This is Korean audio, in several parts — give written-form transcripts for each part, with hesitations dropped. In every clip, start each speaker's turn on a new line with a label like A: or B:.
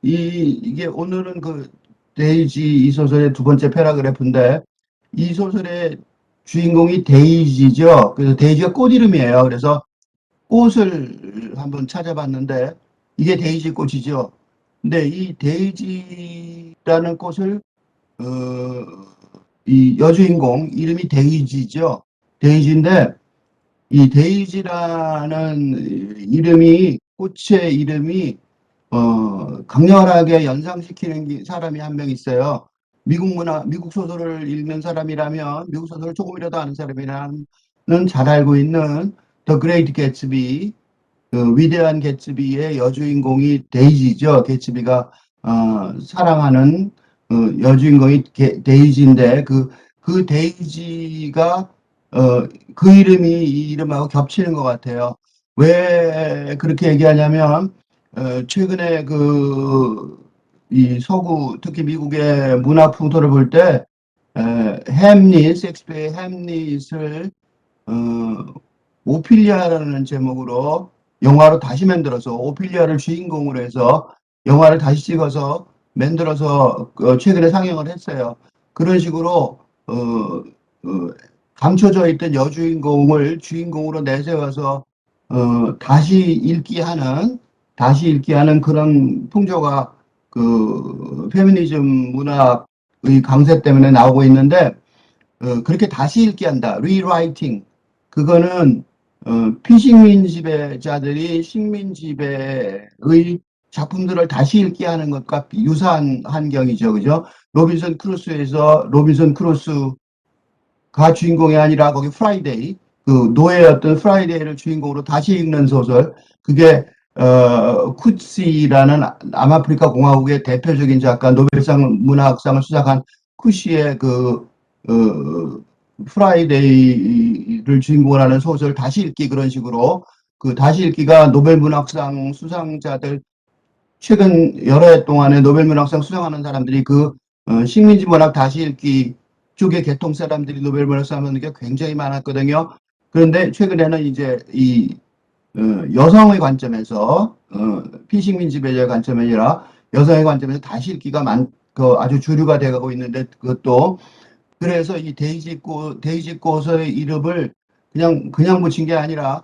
A: 이게 오늘은 그 데이지 이 소설의 두 번째 패러그래프인데 이 소설의 주인공이 데이지죠. 그래서 데이지가 꽃 이름이에요. 그래서 꽃을 한번 찾아봤는데 이게 데이지 꽃이죠. 근데 이 데이지라는 꽃을 어, 이 여주인공 이름이 데이지죠. 데이지인데 이 데이지라는 이름이 꽃의 이름이 강렬하게 연상시키는 사람이 한 명 있어요. 미국 소설을 읽는 사람이라면, 미국 소설을 조금이라도 아는 사람이라면 잘 알고 있는 더 그레이트 개츠비, 그 위대한 개츠비의 여주인공이 데이지죠. 개츠비가 사랑하는 여주인공이 데이지인데 그 데이지가 그 이름이 이 이름하고 겹치는 것 같아요. 왜 그렇게 얘기하냐면 최근에 이 서구 특히 미국의 문학 풍토를 볼 때 햄릿, 셰익스피어의 햄릿을 어, 오피리아라는 제목으로 영화로 다시 만들어서 오피리아를 주인공으로 해서 영화를 다시 찍어서 만들어서 최근에 상영을 했어요. 그런 식으로 감춰져 있던 여주인공을 주인공으로 내세워서 다시 읽기 하는 그런 풍조가 그 페미니즘 문학의 강세 때문에 나오고 있는데 그렇게 다시 읽기 한다. 리라이팅. 그거는 피식민 지배자들이 식민 지배의 작품들을 다시 읽기 하는 것과 유사한 환경이죠. 그죠? 로빈son 크루소가 주인공이 아니라 거기 프라이데이, 그 노예였던 프라이데이를 주인공으로 다시 읽는 소설. 그게 쿠시라는 남아프리카 공화국의 대표적인 작가, 노벨상 문학상을 수상한 쿠시의 프라이데이를 주인공으로 하는 소설 다시 읽기, 그런 식으로 그 다시 읽기가 노벨 문학상 수상자들 최근 여러 해 동안에 노벨 문학상 수상하는 사람들이 식민지 문학 다시 읽기 쪽의 계통 사람들이 노벨 문학상 하는 게 굉장히 많았거든요. 그런데 최근에는 이제 여성의 관점에서 피식민 지배자의 관점이 아니라 여성의 관점에서 다시 읽기가 아주 주류가 되고 있는데, 그것도 그래서 이 데이지 꽃의 이름을 그냥 붙인 게 아니라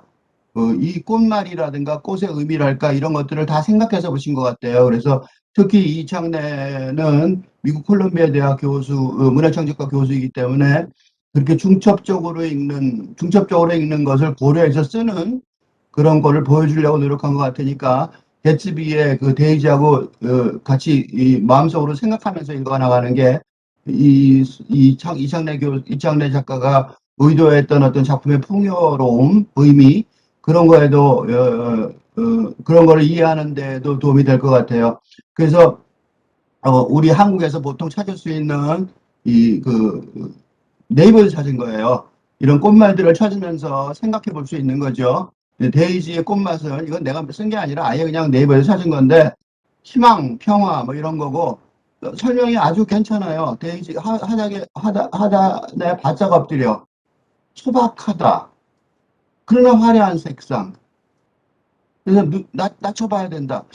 A: 이 꽃말이라든가 꽃의 의미랄까 이런 것들을 다 생각해서 붙인 것 같아요. 그래서 특히 이창래는 미국 콜롬비아 대학 교수, 문화창작과 교수이기 때문에 그렇게 중첩적으로 읽는 것을 고려해서 쓰는 그런 거를 보여주려고 노력한 것 같으니까 개츠비의 그 데이지하고 같이 이 마음속으로 생각하면서 읽어 나가는 게 이창래 작가가 의도했던 어떤 작품의 풍요로움, 의미, 그런 거에도, 그런 거를 이해하는 데도 도움이 될 것 같아요. 그래서, 우리 한국에서 보통 찾을 수 있는 네이버에서 찾은 거예요. 이런 꽃말들을 찾으면서 생각해 볼 수 있는 거죠. 데이지의 꽃맛은, 이건 내가 쓴 게 아니라 아예 그냥 네이버에서 찾은 건데, 희망, 평화, 뭐 이런 거고, 설명이 아주 괜찮아요. 데이지, 하단에 바짝 엎드려. 소박하다. 그러나 화려한 색상. 그래서 낮춰봐야 된다.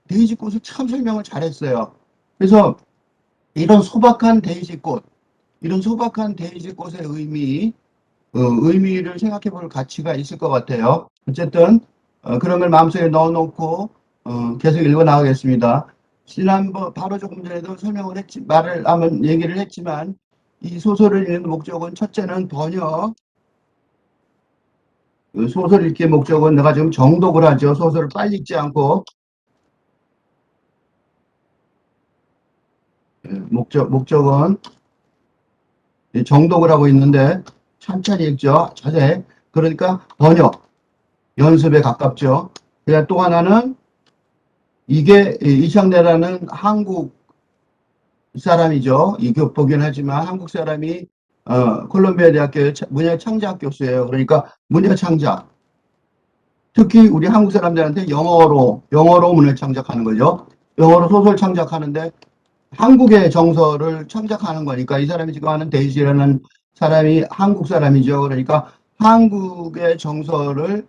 A: 데이지 꽃을 참 설명을 잘했어요. 그래서 이런 소박한 데이지 꽃, 이런 소박한 데이지 꽃의 의미를 생각해 볼 가치가 있을 것 같아요. 어쨌든, 그런 걸 마음속에 넣어놓고, 계속 읽어 나가겠습니다. 바로 조금 전에도 얘기를 했지만, 이 소설을 읽는 목적은 첫째는 소설 읽기의 목적은 내가 지금 정독을 하죠. 소설을 빨리 읽지 않고, 목적은 정독을 하고 있는데, 천천히 읽죠. 자세. 그러니까 번역, 연습에 가깝죠. 그냥 또 하나는 이게 이창래라는 한국 사람이죠. 이교포긴 하지만 한국 사람이 콜롬비아 대학교의 문예창작 교수예요. 그러니까 문예창작. 특히 우리 한국 사람들한테 영어로 문예 창작하는 거죠. 영어로 소설 창작하는데 한국의 정서를 창작하는 거니까 이 사람이 지금 하는 데이지라는 사람이 한국 사람이죠. 그러니까 한국의 정서를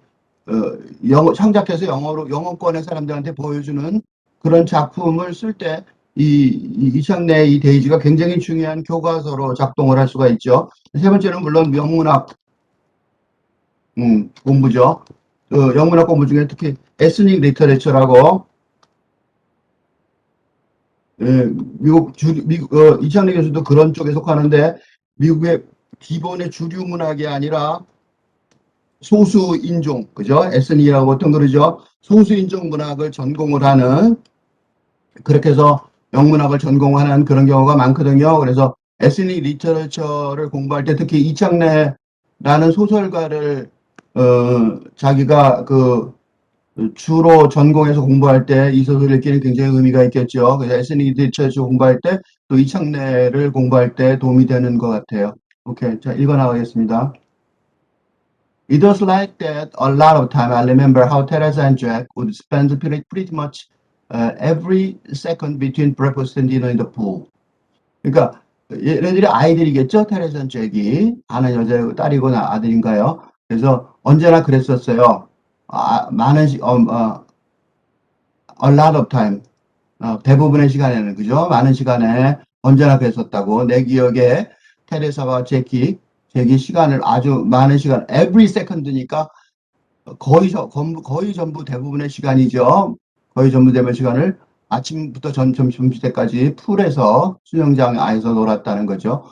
A: 창작해서 영어권의 사람들한테 보여주는 그런 작품을 쓸 때 이창래 이 데이지가 굉장히 중요한 교과서로 작동을 할 수가 있죠. 세 번째는 물론 영문학 공부죠. 영문학 공부 중에 특히 에스닉 리터레처라고 미국 이창래 교수도 그런 쪽에 속하는데 미국의 기본의 주류 문학이 아니라 소수 인종, 그죠? 에스닉이라고 보통 그러죠. 소수 인종 문학을 전공을 하는, 그렇게 해서 영문학을 전공하는 그런 경우가 많거든요. 그래서 에스닉 리터처를 공부할 때 특히 이창래라는 소설가를 자기가 주로 전공해서 공부할 때 이 소설을 읽기는 굉장히 의미가 있겠죠. 그래서 에스닉 리터처 공부할 때 또 이창래를 공부할 때 도움이 되는 것 같아요. 오케이, 자 읽어 나가겠습니다. It was like that a lot of time. I remember how Teresa and Jack would spend pretty much every second between breakfast and dinner in the pool. 그러니까 얘네들이 아이들이겠죠. 테레사 and 잭이 아는 여자 딸이거나 아들인가요? 그래서 언제나 그랬었어요. 많은 a lot of time. 대부분의 시간에는 그죠? 많은 시간에 언제나 그랬었다고. 내 기억에 테레사와 잭이 시간을 아주 많은 시간, every second니까 거의 전부 대부분의 시간이죠. 거의 전부 대부분의 시간을 아침부터 점심 때까지 풀에서 수영장 안에서 놀았다는 거죠.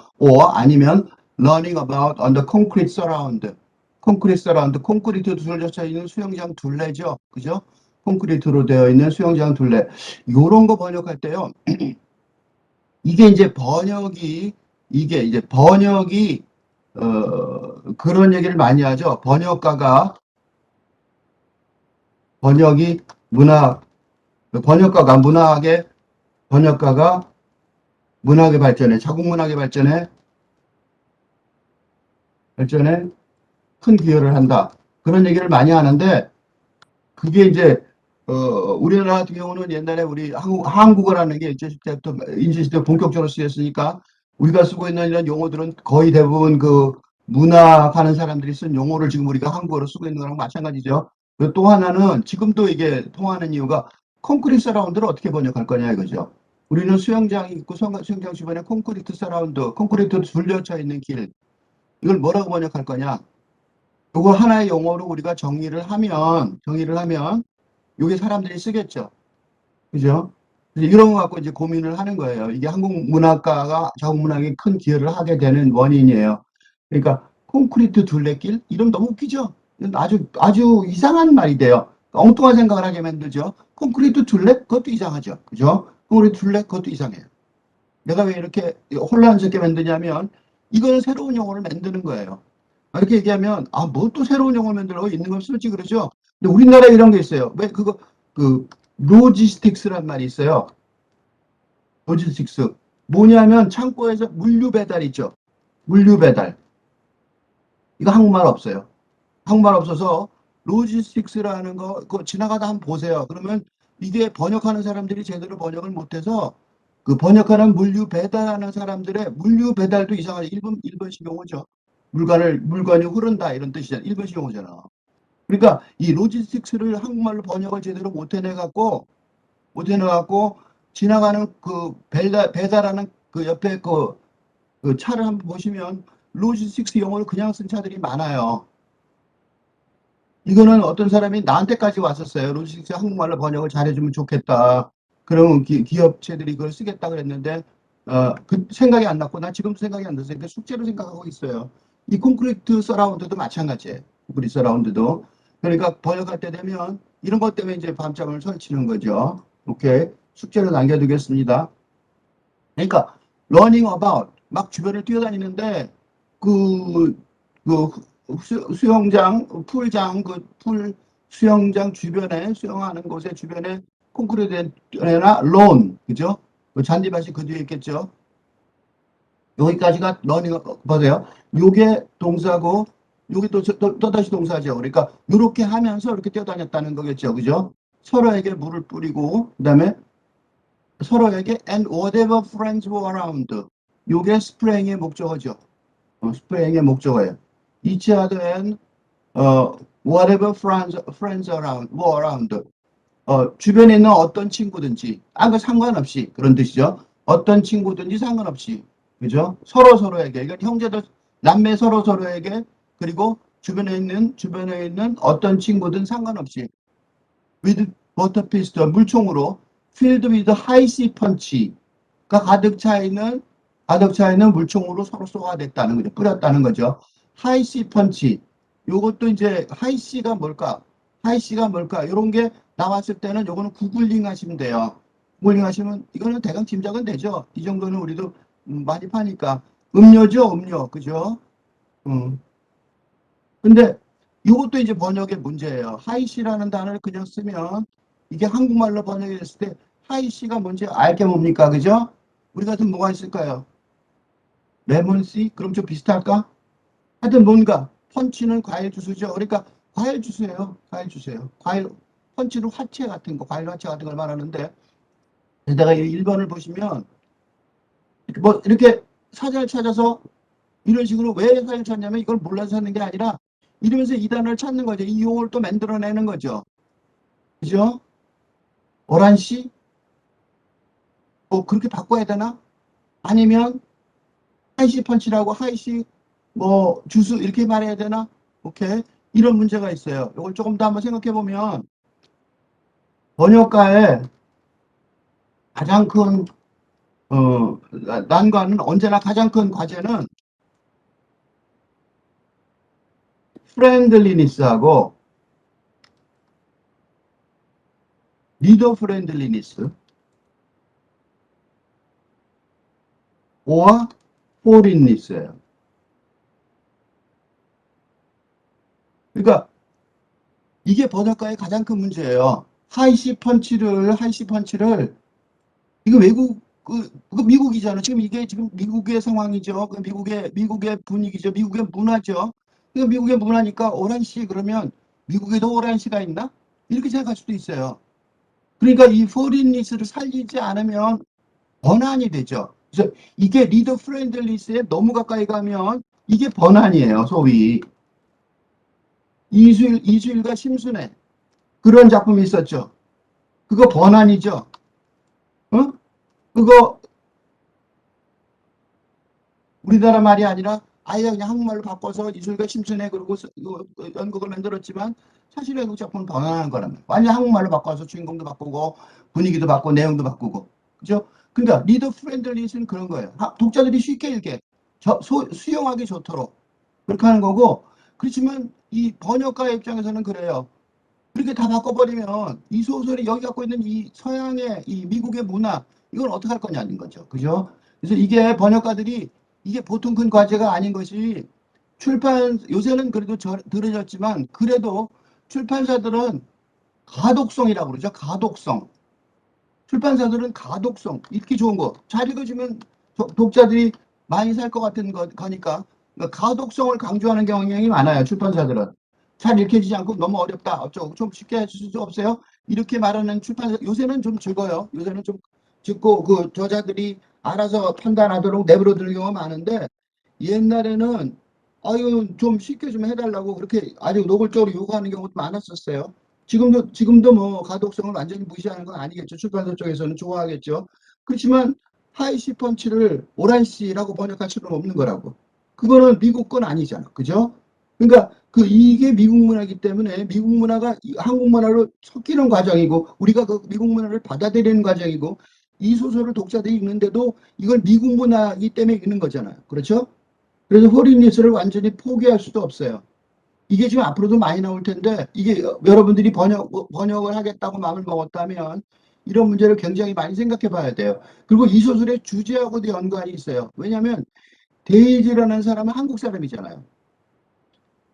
A: 아니면 learning about on the concrete surround. 콘크리트 둘러쳐 있는 수영장 둘레죠. 그죠? 콘크리트로 되어 있는 수영장 둘레. 요런 거 번역할 때요. 이게 이제 번역이 그런 얘기를 많이 하죠. 번역가가 문학의 발전에, 자국 문학의 발전에 큰 기여를 한다. 그런 얘기를 많이 하는데, 그게 이제 우리나라 같은 경우는 옛날에 우리 한국어라는 게 인제시대부터 본격적으로 쓰였으니까 우리가 쓰고 있는 이런 용어들은 거의 대부분 그 문학하는 사람들이 쓴 용어를 지금 우리가 한국어로 쓰고 있는 거랑 마찬가지죠. 그리고 또 하나는 지금도 이게 통하는 이유가 콘크리트 서라운드를 어떻게 번역할 거냐 이거죠. 우리는 수영장이 있고 수영장 주변에 콘크리트 서라운드, 콘크리트로 둘러쳐 있는 길, 이걸 뭐라고 번역할 거냐. 이거 하나의 용어로 우리가 정의를 하면 이게 사람들이 쓰겠죠. 그죠? 이런 거 갖고 이제 고민을 하는 거예요. 이게 한국 문학가가 자국 문학에 큰 기여를 하게 되는 원인이에요. 그러니까 콘크리트 둘레길 이름 너무 웃기죠. 아주 이상한 말이 돼요. 엉뚱한 생각을 하게 만들죠. 콘크리트 둘레 그것도 이상하죠. 그죠? 콘크리트 둘레 그것도 이상해요. 내가 왜 이렇게 혼란스럽게 만드냐면 이거는 새로운 용어를 만드는 거예요. 이렇게 얘기하면 뭐 또 새로운 용어 만들어 있는 걸 쓰지 그러죠. 근데 우리나라에 이런 게 있어요. 왜 로지스틱스란 말이 있어요. 로지스틱스. 뭐냐면 창고에서 물류 배달 있죠. 물류 배달. 이거 한국말 없어요. 한국말 없어서 로지스틱스라는 거 그거 지나가다 한번 보세요. 그러면 이게 번역하는 사람들이 제대로 번역을 못해서 그 번역하는 물류 배달하는 사람들의 물류 배달도 이상하죠. 일본식 용어죠. 물건이 흐른다 이런 뜻이잖아. 일본식 용어잖아. 그러니까 이 로지스틱스를 한국말로 번역을 제대로 못 해내갖고 지나가는 그 배달하는 그 옆에 그 차를 한번 보시면 로지스틱스 용어를 그냥 쓴 차들이 많아요. 이거는 어떤 사람이 나한테까지 왔었어요. 로지스틱스 한국말로 번역을 잘해주면 좋겠다. 그러면 기업체들이 그걸 쓰겠다 그랬는데 그 생각이 안 났고 나 지금도 생각이 안 났어요. 그러니까 숙제로 생각하고 있어요. 이 콘크리트 서라운드도 마찬가지예요. 콘크리트 서라운드도. 그러니까 번역할 때 되면 이런 것 때문에 이제 밤잠을 설치는 거죠. 오케이. 숙제로 남겨두겠습니다. 그러니까 learning about 막 주변을 뛰어다니는데 그 수영장 풀장 풀 수영장 주변에 수영하는 곳에 주변에 콘크리트나 론 그죠? 잔디밭이 그 뒤에 있겠죠. 여기까지가 learning 보세요. 요게 동사고 여기 또다시 동사죠. 그러니까 이렇게 하면서 이렇게 뛰어다녔다는 거겠죠. 그죠? 서로에게 물을 뿌리고 그다음에 서로에게 and whatever friends were around. 요게 스프레잉의 목적어죠. 스프레잉의 목적어예요. each other and whatever friends were around. 주변에 있는 어떤 친구든지, 그 상관없이 그런 뜻이죠. 어떤 친구든지 상관없이, 그죠? 서로에게, 이건 형제들, 남매 서로에게, 그리고 주변에 있는 어떤 친구든 상관없이, with water pistol, 물총으로, filled with high sea punch가 가득 차 있는 물총으로 서로 쏘아댔다는 거죠. 뿌렸다는 거죠. high sea punch. 요것도 이제, 하이씨가 뭘까? 이런 게 나왔을 때는 요거는 구글링 하시면 돼요. 구글링 하시면, 이거는 대강 짐작은 되죠. 이 정도는 우리도 많이 파니까. 음료죠, 음료. 그죠? 음. 근데 이것도 이제 번역의 문제예요. 하이시라는 단어를 그냥 쓰면 이게 한국말로 번역이 됐을 때 하이시가 뭔지 알게 뭡니까? 그죠? 우리 같은 뭐가 있을까요? 레몬씨? 그럼 좀 비슷할까? 하여튼 뭔가 펀치는 과일 주스죠. 그러니까 과일 주스예요. 과일 주스예요. 과일 펀치는 화채 같은 거, 과일 화채 같은 걸 말하는데 게다가 1번을 보시면 뭐 이렇게 사전을 찾아서 이런 식으로 왜 사전을 찾냐면 이걸 몰라서 찾는 게 아니라 이러면서 이 단어를 찾는 거죠. 이 용어를 또 만들어내는 거죠. 그죠? 오란시? 뭐 그렇게 바꿔야 되나? 아니면 하이시 펀치라고 하이시 뭐 주스 이렇게 말해야 되나? 오케이. 이런 문제가 있어요. 이걸 조금 더 한번 생각해 보면 번역가의 가장 큰 난관은 언제나 가장 큰 과제는 프렌들리니스하고 리더 프렌들리니스 오와 포린니스예요. 그러니까 이게 번역가의 가장 큰 문제예요. 하이시 펀치를 이거 그 미국이잖아. 지금 미국의 상황이죠. 그 미국의 분위기죠. 미국의 문화죠. 그 미국의 문화니까 오란시 그러면 미국에도 오란시가 있나? 이렇게 생각할 수도 있어요. 그러니까 이 포린리스를 살리지 않으면 번안이 되죠. 그래서 이게 리더 프렌들리스에 너무 가까이 가면 이게 번안이에요. 소위 이수일과 심순애 그런 작품이 있었죠. 그거 번안이죠. 어? 그거 우리나라 말이 아니라 아예 그냥 한국말로 바꿔서 이술과 심순애 그리고 연극을 만들었지만 사실 외국 작품은 번안한 거랍니다. 완전 한국말로 바꿔서 주인공도 바꾸고 분위기도 바꾸고 내용도 바꾸고 그죠? 그러니까 리더 프렌들리스는 그런 거예요. 독자들이 쉽게 읽게 수용하기 좋도록 그렇게 하는 거고 그렇지만 이 번역가 입장에서는 그래요. 그렇게 다 바꿔버리면 이 소설이 여기 갖고 있는 이 서양의 이 미국의 문화 이걸 어떻게 할 거냐는 거죠. 그죠? 그래서 이게 번역가들이 이게 보통 큰 과제가 아닌 것이 요새는 그래도 들어졌지만 그래도 출판사들은 가독성이라고 그러죠. 가독성. 출판사들은 가독성. 읽기 좋은 거. 잘 읽어주면 독자들이 많이 살 것 같은 거니까. 그러니까 가독성을 강조하는 경향이 많아요. 출판사들은. 잘 읽혀지지 않고 너무 어렵다. 어쩌고 좀 쉽게 해줄 수 없어요. 이렇게 말하는 출판사 요새는 좀 적어요. 요새는 좀 적고 그 저자들이 알아서 판단하도록 내버려두는 경우가 많은데 옛날에는 아유 좀 쉽게 좀 해달라고 그렇게 아주 노골적으로 요구하는 경우도 많았었어요. 지금도 뭐 가독성을 완전히 무시하는 건 아니겠죠. 출판사 쪽에서는 좋아하겠죠. 그렇지만 하이시 펀치를 오란시라고 번역할 수는 없는 거라고. 그거는 미국 건 아니잖아. 그죠? 그러니까 이게 미국 문화이기 때문에 미국 문화가 한국 문화로 섞이는 과정이고 우리가 그 미국 문화를 받아들이는 과정이고 이 소설을 독자들이 읽는데도 이걸 미국 문화이기 때문에 읽는 거잖아요. 그렇죠? 그래서 호리니스를 완전히 포기할 수도 없어요. 이게 지금 앞으로도 많이 나올 텐데 이게 여러분들이 번역을 하겠다고 마음을 먹었다면 이런 문제를 굉장히 많이 생각해 봐야 돼요. 그리고 이 소설의 주제하고도 연관이 있어요. 왜냐하면 데이지라는 사람은 한국 사람이잖아요.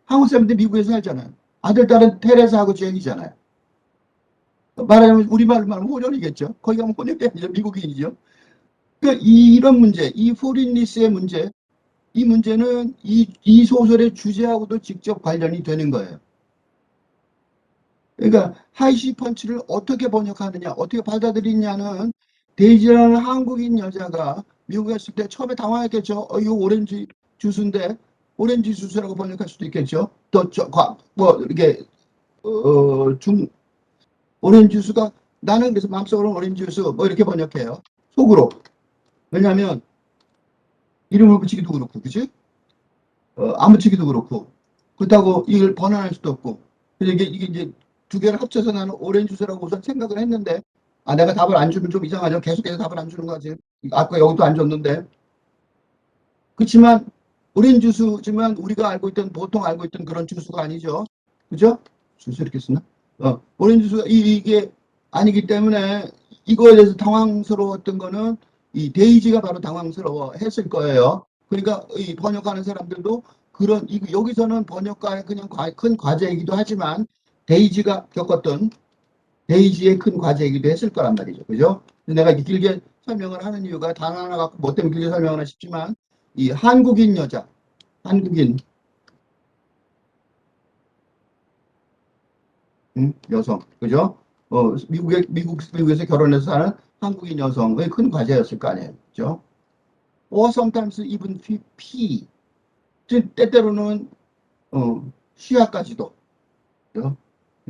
A: 한국 사람인데 미국에서 살잖아요. 아들, 딸은 테레사하고 제이잖아요. 말하자면 우리말로 말하면 호련이겠죠. 거기 가면 호련이 아니죠. 미국인이죠. 그러니까 이런 문제, 이 포린리스의 문제, 이 문제는 이 소설의 주제하고도 직접 관련이 되는 거예요. 그러니까 하이시 펀치를 어떻게 번역하느냐, 어떻게 받아들이냐는 데이지라는 한국인 여자가 미국에 있을 때 처음에 당황했겠죠. 이거 오렌지 주스인데 오렌지 주스라고 번역할 수도 있겠죠. 또 뭐 이렇게 중 오렌지 주스가 나는 그래서 마음속으로 오렌지 주스 뭐 이렇게 번역해요. 속으로. 왜냐하면 이름을 붙이기도 그렇고, 그지? 안 붙이기도 그렇고. 그렇다고 이걸 번안할 수도 없고. 그래서 이게 이제 두 개를 합쳐서 나는 오렌지 주스라고 우선 생각을 했는데, 아, 내가 답을 안 주면 좀 이상하죠. 계속해서 답을 안 주는 거지. 아까 여기도 안 줬는데. 그렇지만 오렌지 주스지만 우리가 알고 있던 보통 알고 있던 그런 주스가 아니죠. 그죠? 주스 이렇게 쓰나? 오렌지 주스가 이게 아니기 때문에 이거에 대해서 당황스러웠던 거는 이 데이지가 바로 당황스러워 했을 거예요. 그러니까 이 번역하는 사람들도 그런 여기서는 번역가의 그냥 큰 과제이기도 하지만 데이지가 겪었던 데이지의 큰 과제이기도 했을 거란 말이죠. 그죠? 내가 길게 설명을 하는 이유가 단 하나 갖고 뭐 때문에 길게 설명하나 싶지만 이 한국인 여자, 한국인 여성, 그죠? 미국에서 결혼해서 사는 한국인 여성의 큰 과제였을 거 아니에요, 그죠? Or sometimes even P, 때때로는 시야까지도, 그죠?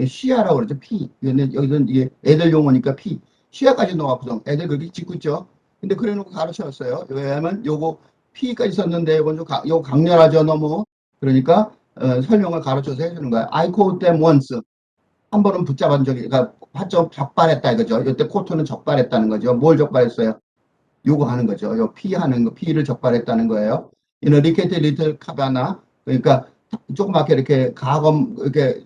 A: 시야라고 그러죠, P. 여기는 이게 애들 용어니까 P. 시야까지 넣어갖고서 애들 그렇게 짓고 있죠. 근데 그래놓고 가르쳤어요. 왜냐하면 요거 P까지 썼는데 요건 요거 강렬하죠, 너무. 그러니까 설명을 가르쳐서 해주는 거야. I caught them once. 한 번은 붙잡은 적이, 그러니까 화점 적발했다 이거죠. 이때 코트는 적발했다는 거죠. 뭘 적발했어요? 요거 하는 거죠. 요 피하는 거, 피를 적발했다는 거예요. 이는 리케트 리틀 카바나, 그러니까 조그맣게 이렇게 가검, 이렇게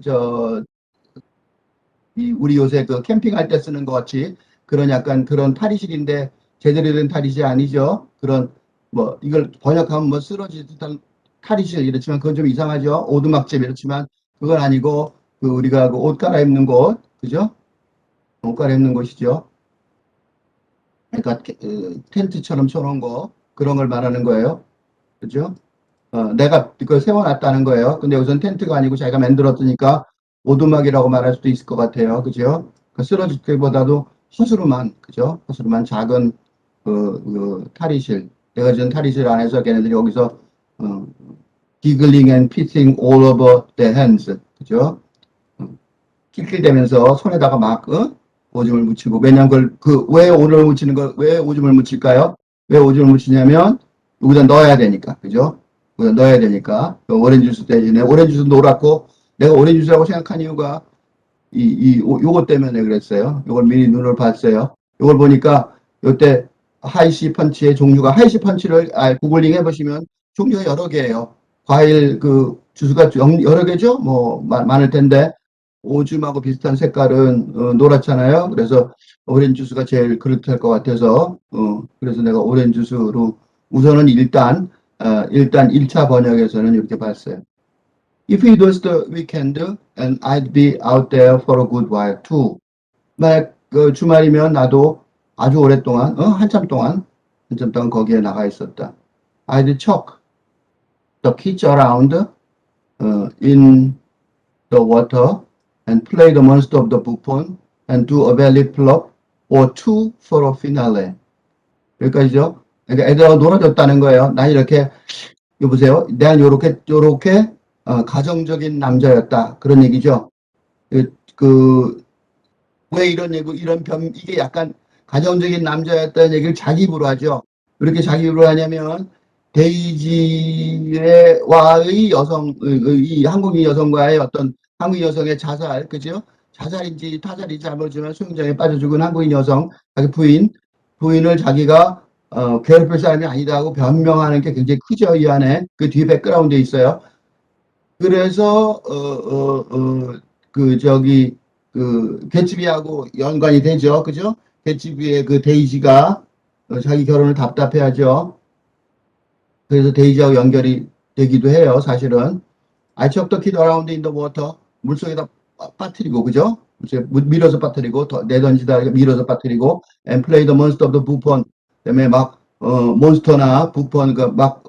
A: 우리 요새 그 캠핑할 때 쓰는 것 같이 그런 약간 그런 탈의실인데 제대로 된 탈의실이 아니죠. 그런 뭐 이걸 번역하면 뭐 쓰러질 듯한 탈의실 이렇지만 그건 좀 이상하죠. 오두막집 이렇지만 그건 아니고 그 우리가 그 옷 갈아입는 곳, 그죠? 옷 갈아입는 곳이죠. 그러니까 텐트처럼 쳐놓은 거 그런 걸 말하는 거예요. 그죠? 내가 그걸 세워놨다는 거예요. 근데 우선 텐트가 아니고 자기가 만들었으니까 오두막이라고 말할 수도 있을 것 같아요. 그죠? 그 쓰러질 때보다도 허스름한, 그죠? 허스름한 작은 탈의실. 내가 준 탈의실 안에서 걔네들이 여기서 어, giggling and pissing all over their hands. 그죠? 낄낄대면서 손에다가 막 오줌을 묻히고 왜냐면 그걸 왜 오줌을 묻히는 걸 왜 오줌을 묻힐까요? 왜 오줌을 묻히냐면 여기다 넣어야 되니까 그죠? 여기다 넣어야 되니까 오렌지 주스 대신에 오렌지 주스 노랗고 내가 오렌지 주스라고 생각한 이유가 요것 때문에 그랬어요. 요걸 미리 눈을 봤어요. 요걸 보니까 요때 하이시 펀치의 종류가 하이시 펀치를 구글링 해보시면 종류가 여러 개예요. 과일 그 주스가 여러 개죠? 뭐 많을 텐데 오줌하고 비슷한 색깔은 노랗잖아요. 그래서 오렌지 주스가 제일 그렇할 것 같아서 그래서 내가 오렌지 주스로 우선은 일단 1차 번역에서는 이렇게 봤어요. If it was the weekend and I'd be out there for a good while too. 만약 그 주말이면 나도 아주 오랫동안 한참 동안 거기에 나가 있었다. I'd chuck the kids around in the water and play the monster of the Buffon and do a belly flop or two for a finale. 여기까지죠. 그러니까 애들하고 놀아줬다는 거예요. 난 이렇게 여보세요. 난 요렇게 가정적인 남자였다. 그런 얘기죠. 그, 왜 이런 얘기, 이게 약간 가정적인 남자였다는 얘기를 자기 입으로 하죠. 왜 이렇게 자기 입으로 하냐면, 데이지와의 이 한국인 여성과의 어떤 한국인 여성의 자살, 그죠? 자살인지 타살인지 잘 모르지만 수영장에 빠져 죽은 한국인 여성, 자기 부인을 자기가 괴롭힐 사람이 아니다 하고 변명하는 게 굉장히 크죠, 이 안에. 그 뒤에 백그라운드에 있어요. 그래서 개츠비하고 연관이 되죠, 그죠? 개츠비의 그 데이지가 자기 결혼을 답답해하죠. 그래서 데이지하고 연결이 되기도 해요, 사실은. I chucked the kid around in the water. 물속에다 빠뜨리고, 그죠? 밀어서 빠뜨리고, 내던지다 밀어서 빠뜨리고, and play the monster of the Buffon. 그다음에 막, 몬스터나 부폰, 막,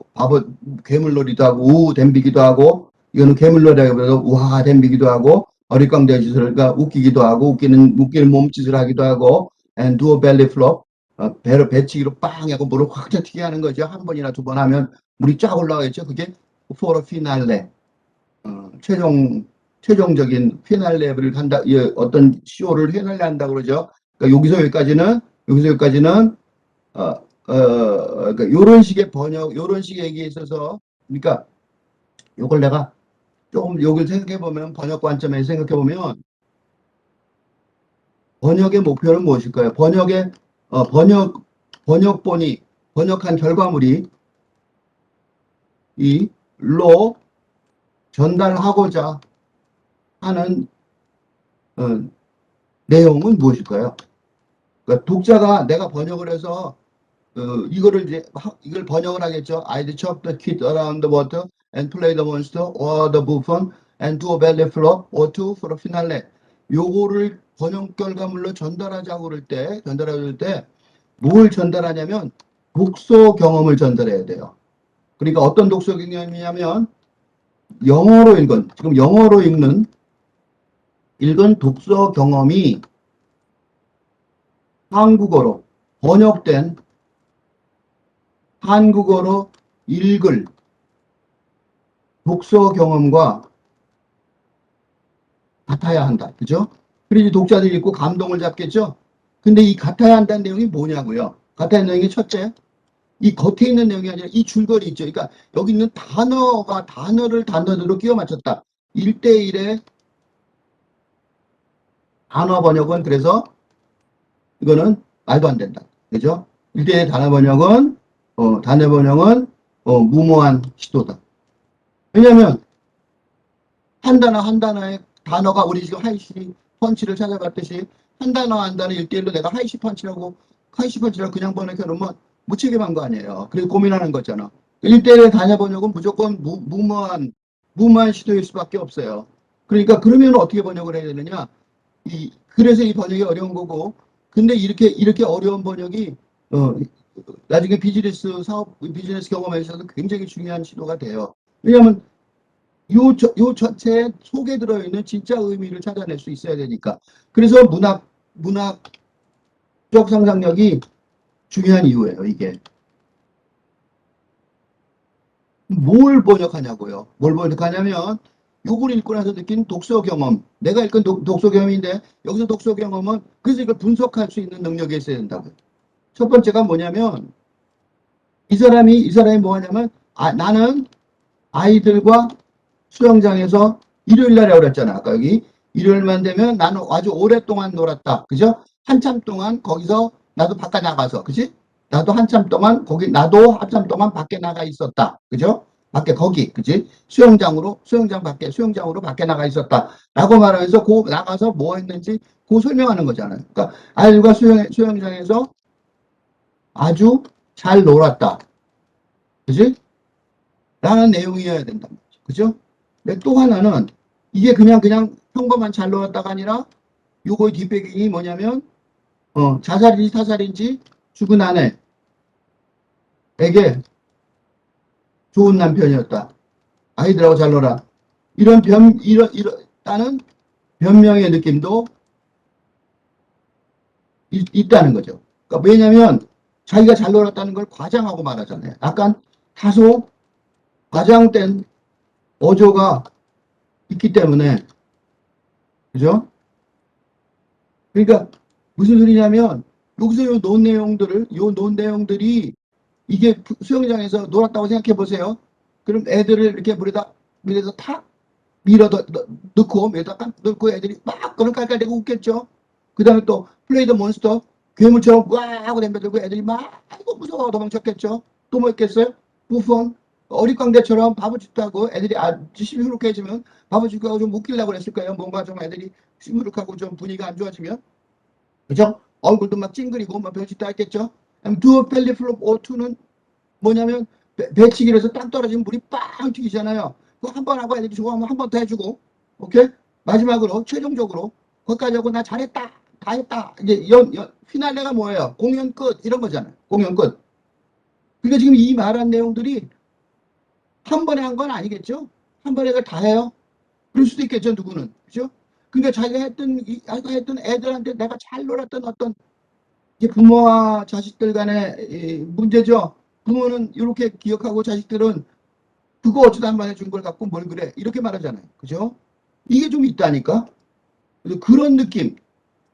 A: 괴물놀이도 하고, 댐비기도 하고, 이거는 괴물놀이라기보다 우하 댐비기도 하고, 어리광대 짓을, 그러니까 웃기기도 하고, 웃기는 몸짓을 하기도 하고, and do a belly flop. 배를 배치기로 빵 하고 물을 확 튀게 하는 거죠. 한 번이나 두 번 하면 물이 쫙 올라가겠죠. 그게 for a finale. 최종 최종적인 피날레를 간다, 어떤 쇼를 피날레 한다고 그러죠. 그러니까 여기서 여기까지는, 그러니까 요런 식의 번역, 요런 식의 얘기에 있어서, 그러니까 요걸 내가 조금, 요걸 생각해보면, 번역 관점에서 생각해보면, 번역의 목표는 무엇일까요? 번역본이, 번역한 결과물이, 로 전달하고자 하는, 어, 내용은 무엇일까요? 그러니까 독자가 내가 번역을 해서 이거를 이제 이걸 번역을 하겠죠. I'd chop the kid around the water and play the monster or the buffoon and do a belly flop or two for a finale. 요거를 번역 결과물로 전달하자고 그럴 때 뭘 전달하냐면 독서 경험을 전달해야 돼요. 그러니까 어떤 독서 경험이냐면 지금 영어로 읽은 독서 경험이 한국어로 번역된 한국어로 읽을 독서 경험과 같아야 한다. 그죠? 그래야지 독자들이 읽고 감동을 잡겠죠? 근데 이 같아야 한다는 내용이 뭐냐고요? 같아야 하는 내용이 첫째, 이 겉에 있는 내용이 아니라 이 줄거리 있죠. 그러니까 여기 있는 단어를 단어대로 끼워 맞췄다. 1대1의 단어 번역은 그래서 이거는 말도 안 된다. 그죠? 1대1의 단어 번역은 무모한 시도다. 왜냐면 한 단어 한 단어의 단어가 우리 지금 하이시 펀치를 찾아봤듯이 한 단어 한 단어 1대1로 내가 하이시 펀치라고 그냥 번역해놓으면 무책임한 거 아니에요. 그래서 고민하는 거잖아. 1대1의 단어 번역은 무조건 무모한 시도일 수밖에 없어요. 그러니까 그러면 어떻게 번역을 해야 되느냐? 그래서 이 번역이 어려운 거고, 근데 이렇게 어려운 번역이 나중에 비즈니스 경험에 있어서 굉장히 중요한 시도가 돼요. 왜냐하면 요 전체에 속에 들어있는 진짜 의미를 찾아낼 수 있어야 되니까. 그래서 문학적 상상력이 중요한 이유예요, 이게. 뭘 번역하냐고요. 뭘 번역하냐면, 요걸 읽고 나서 느낀 독서 경험. 내가 읽은 독서 경험인데, 여기서 독서 경험은, 그래서 이걸 분석할 수 있는 능력이 있어야 된다고요. 첫 번째가 뭐냐면, 이 사람이 뭐 하냐면, 나는 아이들과 수영장에서 일요일 날에 그랬잖아. 아까 여기 일요일만 되면 나는 아주 오랫동안 놀았다. 그죠? 한참 동안 거기서 나도 바깥 나가서, 그지? 나도 한참 동안 밖에 나가 있었다. 그죠? 그지? 수영장으로 밖에 나가 있었다. 라고 말하면서 나가서 뭐 했는지 설명하는 거잖아요. 그러니까 아이들과 수영장에서 아주 잘 놀았다. 그지? 라는 내용이어야 된다. 그죠? 근데 또 하나는 이게 그냥 평범한 잘 놀았다가 아니라 요거의 뒷배경이 뭐냐면 자살인지 타살인지 죽은 아내에게 좋은 남편이었다. 아이들하고 잘 놀아. 이런 변명의 느낌도 있다는 거죠. 그러니까 왜냐하면 자기가 잘 놀았다는 걸 과장하고 말하잖아요. 약간 다소 과장된 어조가 있기 때문에, 그죠? 그러니까 무슨 소리냐면 여기서 요 논 내용들이 이게 수영장에서 놀았다고 생각해 보세요. 그럼 애들을 이렇게 물에서 탁 넣고 물에다 딱 넣고 애들이 막 그런 깔깔대고 웃겠죠. 그 다음에 또 플레이 더 몬스터 괴물처럼 와 하고 덤벼들고 애들이 막 아이고 무서워 도망쳤겠죠. 또 뭐 있겠어요? 부폰 어릿광대처럼 바보짓도 하고 애들이 아주 시무룩해지면 바보짓도 하고 좀 웃기려고 그랬을 거예요. 뭔가 좀 애들이 시무룩하고 좀 분위기가 안 좋아지면, 그죠? 얼굴도 막 찡그리고 막 별짓도 했겠죠. 두어 펠리 플롭 O2는 뭐냐면 배치기를 해서 땅 떨어지면 물이 빵 튀기잖아요. 그거 한 번 하고 애들이 좋아하면 한 번 더 해주고, 오케이? 마지막으로 최종적으로 거기까지 하고 나 잘했다 다 했다 이제 피날레가 뭐예요? 공연 끝 이런 거잖아요. 공연 끝. 그러니까 지금 이 말한 내용들이 한 번에 한 건 아니겠죠? 한 번에 다 해요? 그럴 수도 있겠죠, 누구는. 그죠? 그러니까 자기가 했던 애들한테 내가 잘 놀았던 어떤 부모와 자식들 간의 문제죠. 부모는 이렇게 기억하고 자식들은 그거 어쩌다 한 번 해준 걸 갖고 뭘 그래. 이렇게 말하잖아요. 그죠? 이게 좀 있다니까. 그래서 그런 느낌.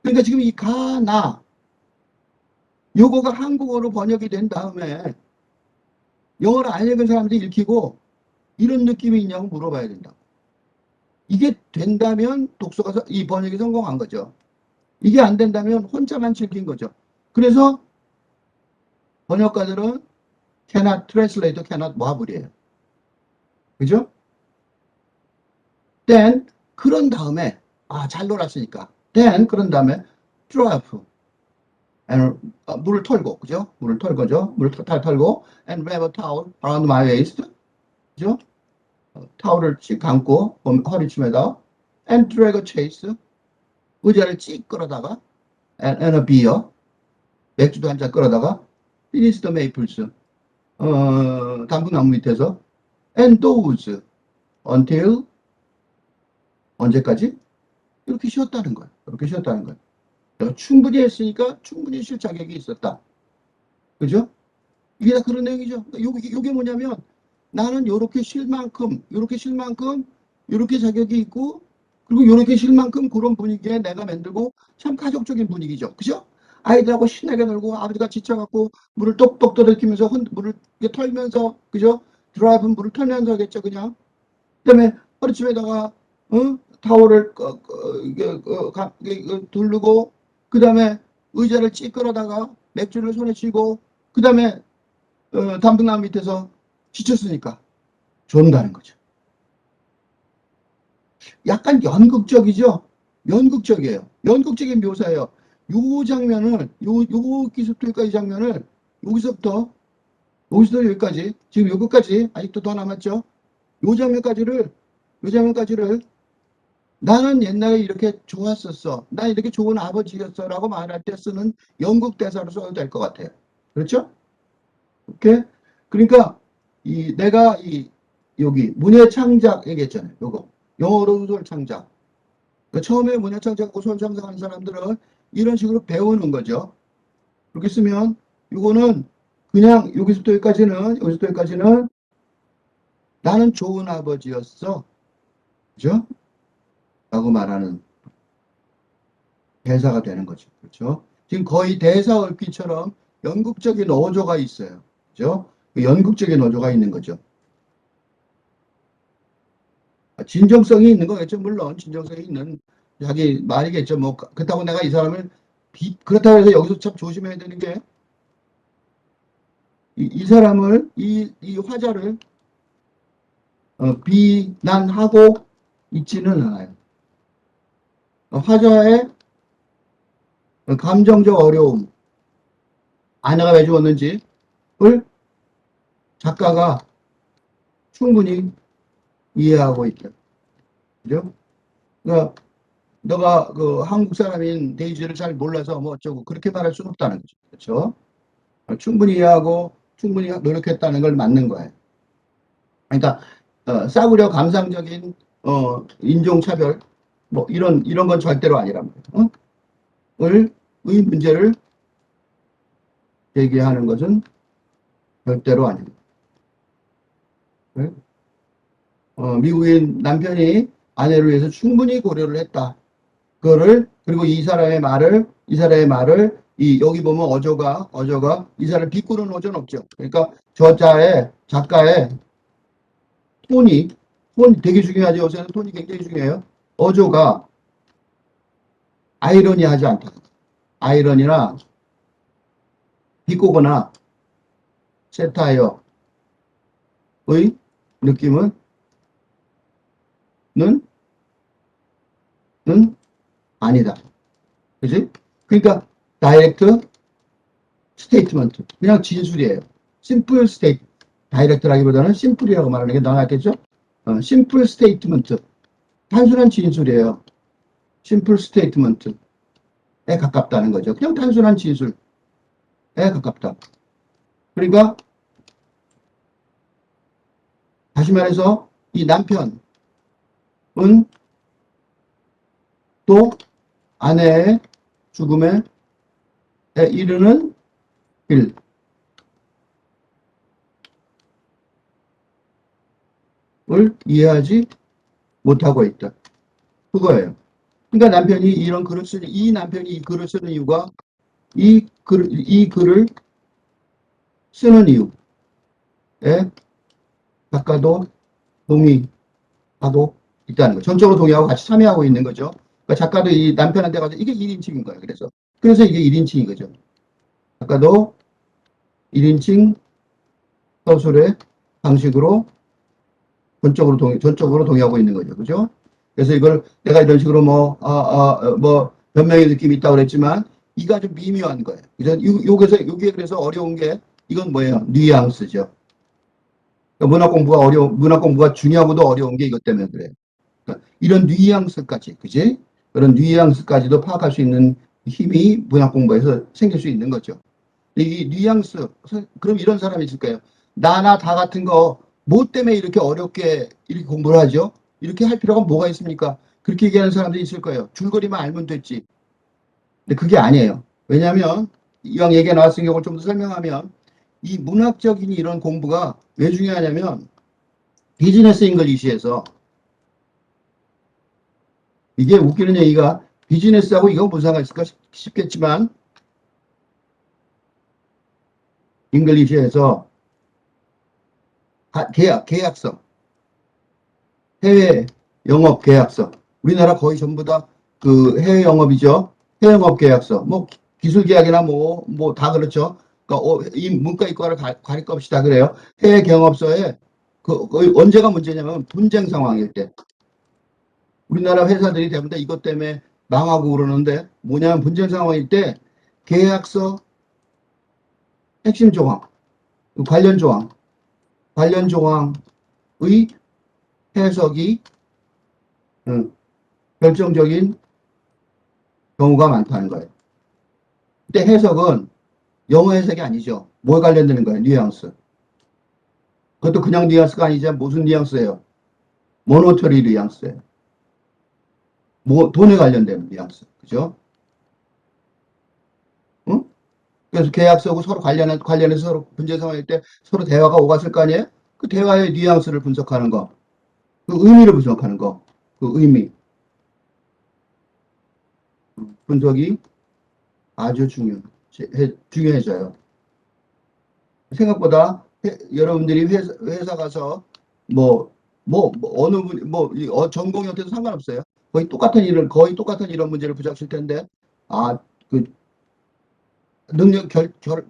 A: 그러니까 지금 이 가나 요거가 한국어로 번역이 된 다음에 영어를 안 읽은 사람들이 읽히고 이런 느낌이 있냐고 물어봐야 된다. 이게 된다면 독서가 이 번역이 성공한 거죠. 이게 안 된다면 혼자만 즐긴 거죠. 그래서 번역가들은 cannot translate, cannot 와불이에요. 그죠? then 그런 다음에 잘 놀았으니까 then 그런 다음에 drop and, 물을 털고 그죠? 물을 털고죠. 물을 털고 and wrap a towel around my waist 그죠? 타올을 씩 감고 허리춤에다 and drag a chase 의자를 씩 끌어다가 and a beer 맥주도 한 잔 끌어다가 finish the maples 단풍나무 밑에서 and those until 언제까지? 이렇게 쉬었다는 거예요. 이렇게 쉬었다는 거예요. 충분히 했으니까 충분히 쉴 자격이 있었다. 그죠? 이게 다 그런 내용이죠. 요게 뭐냐면 나는 요렇게 쉴 만큼, 요렇게 쉴 만큼, 요렇게 자격이 있고, 그리고 요렇게 쉴 만큼 그런 분위기에 내가 만들고 참 가족적인 분위기죠. 그죠? 아이들하고 신나게 놀고 아버지가 지쳐갖고 물을 똑똑 떨어뜨리면서 물을 털면서, 그죠? 드라이브 물을 털면서 하겠죠, 그냥. 그 다음에 허리춤에다가, 타올을, 두르고, 그 다음에 의자를 찌끄러다가 맥주를 손에 쥐고, 그 다음에 단풍나무 밑에서 지쳤으니까 존다는 거죠. 약간 연극적이죠? 연극적이에요. 연극적인 묘사예요. 요 장면을, 여기서부터 여기까지 장면을, 여기서부터, 여기까지, 지금 여기까지, 아직도 더 남았죠? 요 장면까지를, 나는 옛날에 이렇게 좋았었어. 나 이렇게 좋은 아버지였어. 라고 말할 때 쓰는 연극 대사로 써도 될 것 같아요. 그렇죠? 오케이? 그러니까, 내가 여기, 문예 창작 얘기했잖아요. 요거. 영어로 소설 창작. 그러니까 처음에 문예 창작하고 소설 창작하는 사람들은 이런 식으로 배우는 거죠. 그렇게 쓰면, 이거는 그냥 여기서부터 여기까지는 나는 좋은 아버지였어. 그죠? 라고 말하는 대사가 되는 거죠. 그렇죠? 지금 거의 대사 얽기처럼 연극적인 어조가 있어요. 그죠? 그 연극적인 어조가 있는 거죠. 진정성이 있는 거겠죠. 물론 진정성이 있는 자기 말이겠죠. 뭐 그렇다고 내가 이 사람을 그렇다고 해서 여기서 참 조심해야 되는 게 이 사람을 이 화자를 비난하고 있지는 않아요. 화자의 감정적 어려움, 아내가 왜 죽었는지를 작가가 충분히 이해하고 있죠. 그죠? 그러니까 너가 그 한국 사람인 데이지를 잘 몰라서 뭐 어쩌고 그렇게 말할 수는 없다는 거죠. 그렇죠? 충분히 이해하고 충분히 노력했다는 걸 맞는 거예요. 그러니까 싸구려 감상적인 인종차별 뭐 이런 건 절대로 아니란 말이에요. 의 문제를 제기하는 것은 절대로 아닙니다. 네? 미국인 남편이 아내를 위해서 충분히 고려를 했다. 그리고 이 사람의 말을 여기 보면 어조가 이 사람을 비꼬는 어조는 없죠. 그러니까 작가의 톤이 되게 중요하죠. 요새는 톤이 굉장히 중요해요. 어조가 아이러니하지 않다. 아이러니나 비꼬거나 세타이어의 느낌은 는 아니다. 그지? 그러니까 다이렉트 스테이트먼트 그냥 진술이에요. 심플 스테이트 다이렉트라기보다는 심플이라고 말하는 게 더 낫겠죠? 심플 스테이트먼트 단순한 진술이에요. 심플 스테이트먼트에 가깝다는 거죠. 그냥 단순한 진술에 가깝다. 그러니까 다시 말해서 이 남편은 또 아내의 죽음에 이르는 길을 이해하지 못하고 있다. 그거예요. 그러니까 남편이 이런 글을 쓰는, 이 남편이 이 글을 쓰는 이유가 이 글을 쓰는 이유에 작가도 동의하고 있다는 거죠. 전적으로 동의하고 같이 참여하고 있는 거죠. 그러니까 작가도 이 남편한테 가서 이게 1인칭인 거예요. 그래서 이게 1인칭인 거죠. 작가도 1인칭 서술의 방식으로 전적으로 동의하고 있는 거죠. 그죠? 그래서 이걸 내가 이런 식으로 뭐 변명의 느낌이 있다고 그랬지만 이가 좀 미묘한 거예요. 그래서 요게 그래서 어려운 게 이건 뭐예요? 뉘앙스죠. 그러니까 문학 공부가 중요하고도 어려운 게 이것 때문에 그래요. 그러니까 이런 뉘앙스까지, 그지? 그런 뉘앙스까지도 파악할 수 있는 힘이 문학 공부에서 생길 수 있는 거죠. 이 뉘앙스, 그럼 이런 사람이 있을 거예요. 나나 다 같은 거, 뭐 때문에 이렇게 어렵게 이렇게 공부를 하죠? 이렇게 할 필요가 뭐가 있습니까? 그렇게 얘기하는 사람들이 있을 거예요. 줄거리만 알면 됐지. 근데 그게 아니에요. 왜냐하면, 이왕 얘기가 나왔으니 이걸 좀 더 설명하면, 이 문학적인 이런 공부가 왜 중요하냐면, 비즈니스 잉글리시에서, 이게 웃기는 얘기가 비즈니스하고 이거 무슨 상관 있을까 싶겠지만, 잉글리시에서 계약서, 해외 영업 계약서. 우리나라 거의 전부 다 그 해외 영업이죠. 해외 영업 계약서. 뭐 기술 계약이나 뭐 다 그렇죠. 그러니까 이 문과 이과를 가릴 것 없이 다 그래요. 해외 경업서에 언제가 문제냐면 분쟁 상황일 때. 우리나라 회사들이 대부분 다 이것 때문에 망하고 그러는데 뭐냐면 분쟁 상황일 때 계약서 핵심 조항, 관련 조항의 해석이 결정적인 경우가 많다는 거예요. 그때 해석은 영어 해석이 아니죠. 뭐에 관련되는 거예요? 뉘앙스. 그것도 그냥 뉘앙스가 아니죠. 무슨 뉘앙스예요? 모노터리 뉘앙스예요. 돈에 관련된 뉘앙스. 그죠? 응? 그래서 계약서고 서로 관련해서 서로 분쟁 상황일 때 서로 대화가 오갔을 거 아니에요? 그 대화의 뉘앙스를 분석하는 거. 그 의미를 분석하는 거. 그 의미. 분석이 아주 중요해져요. 생각보다 여러분들이 회사 가서 어느 분, 전공이 어때도 상관없어요. 거의 똑같은 이런 문제를 부닥칠 텐데, 그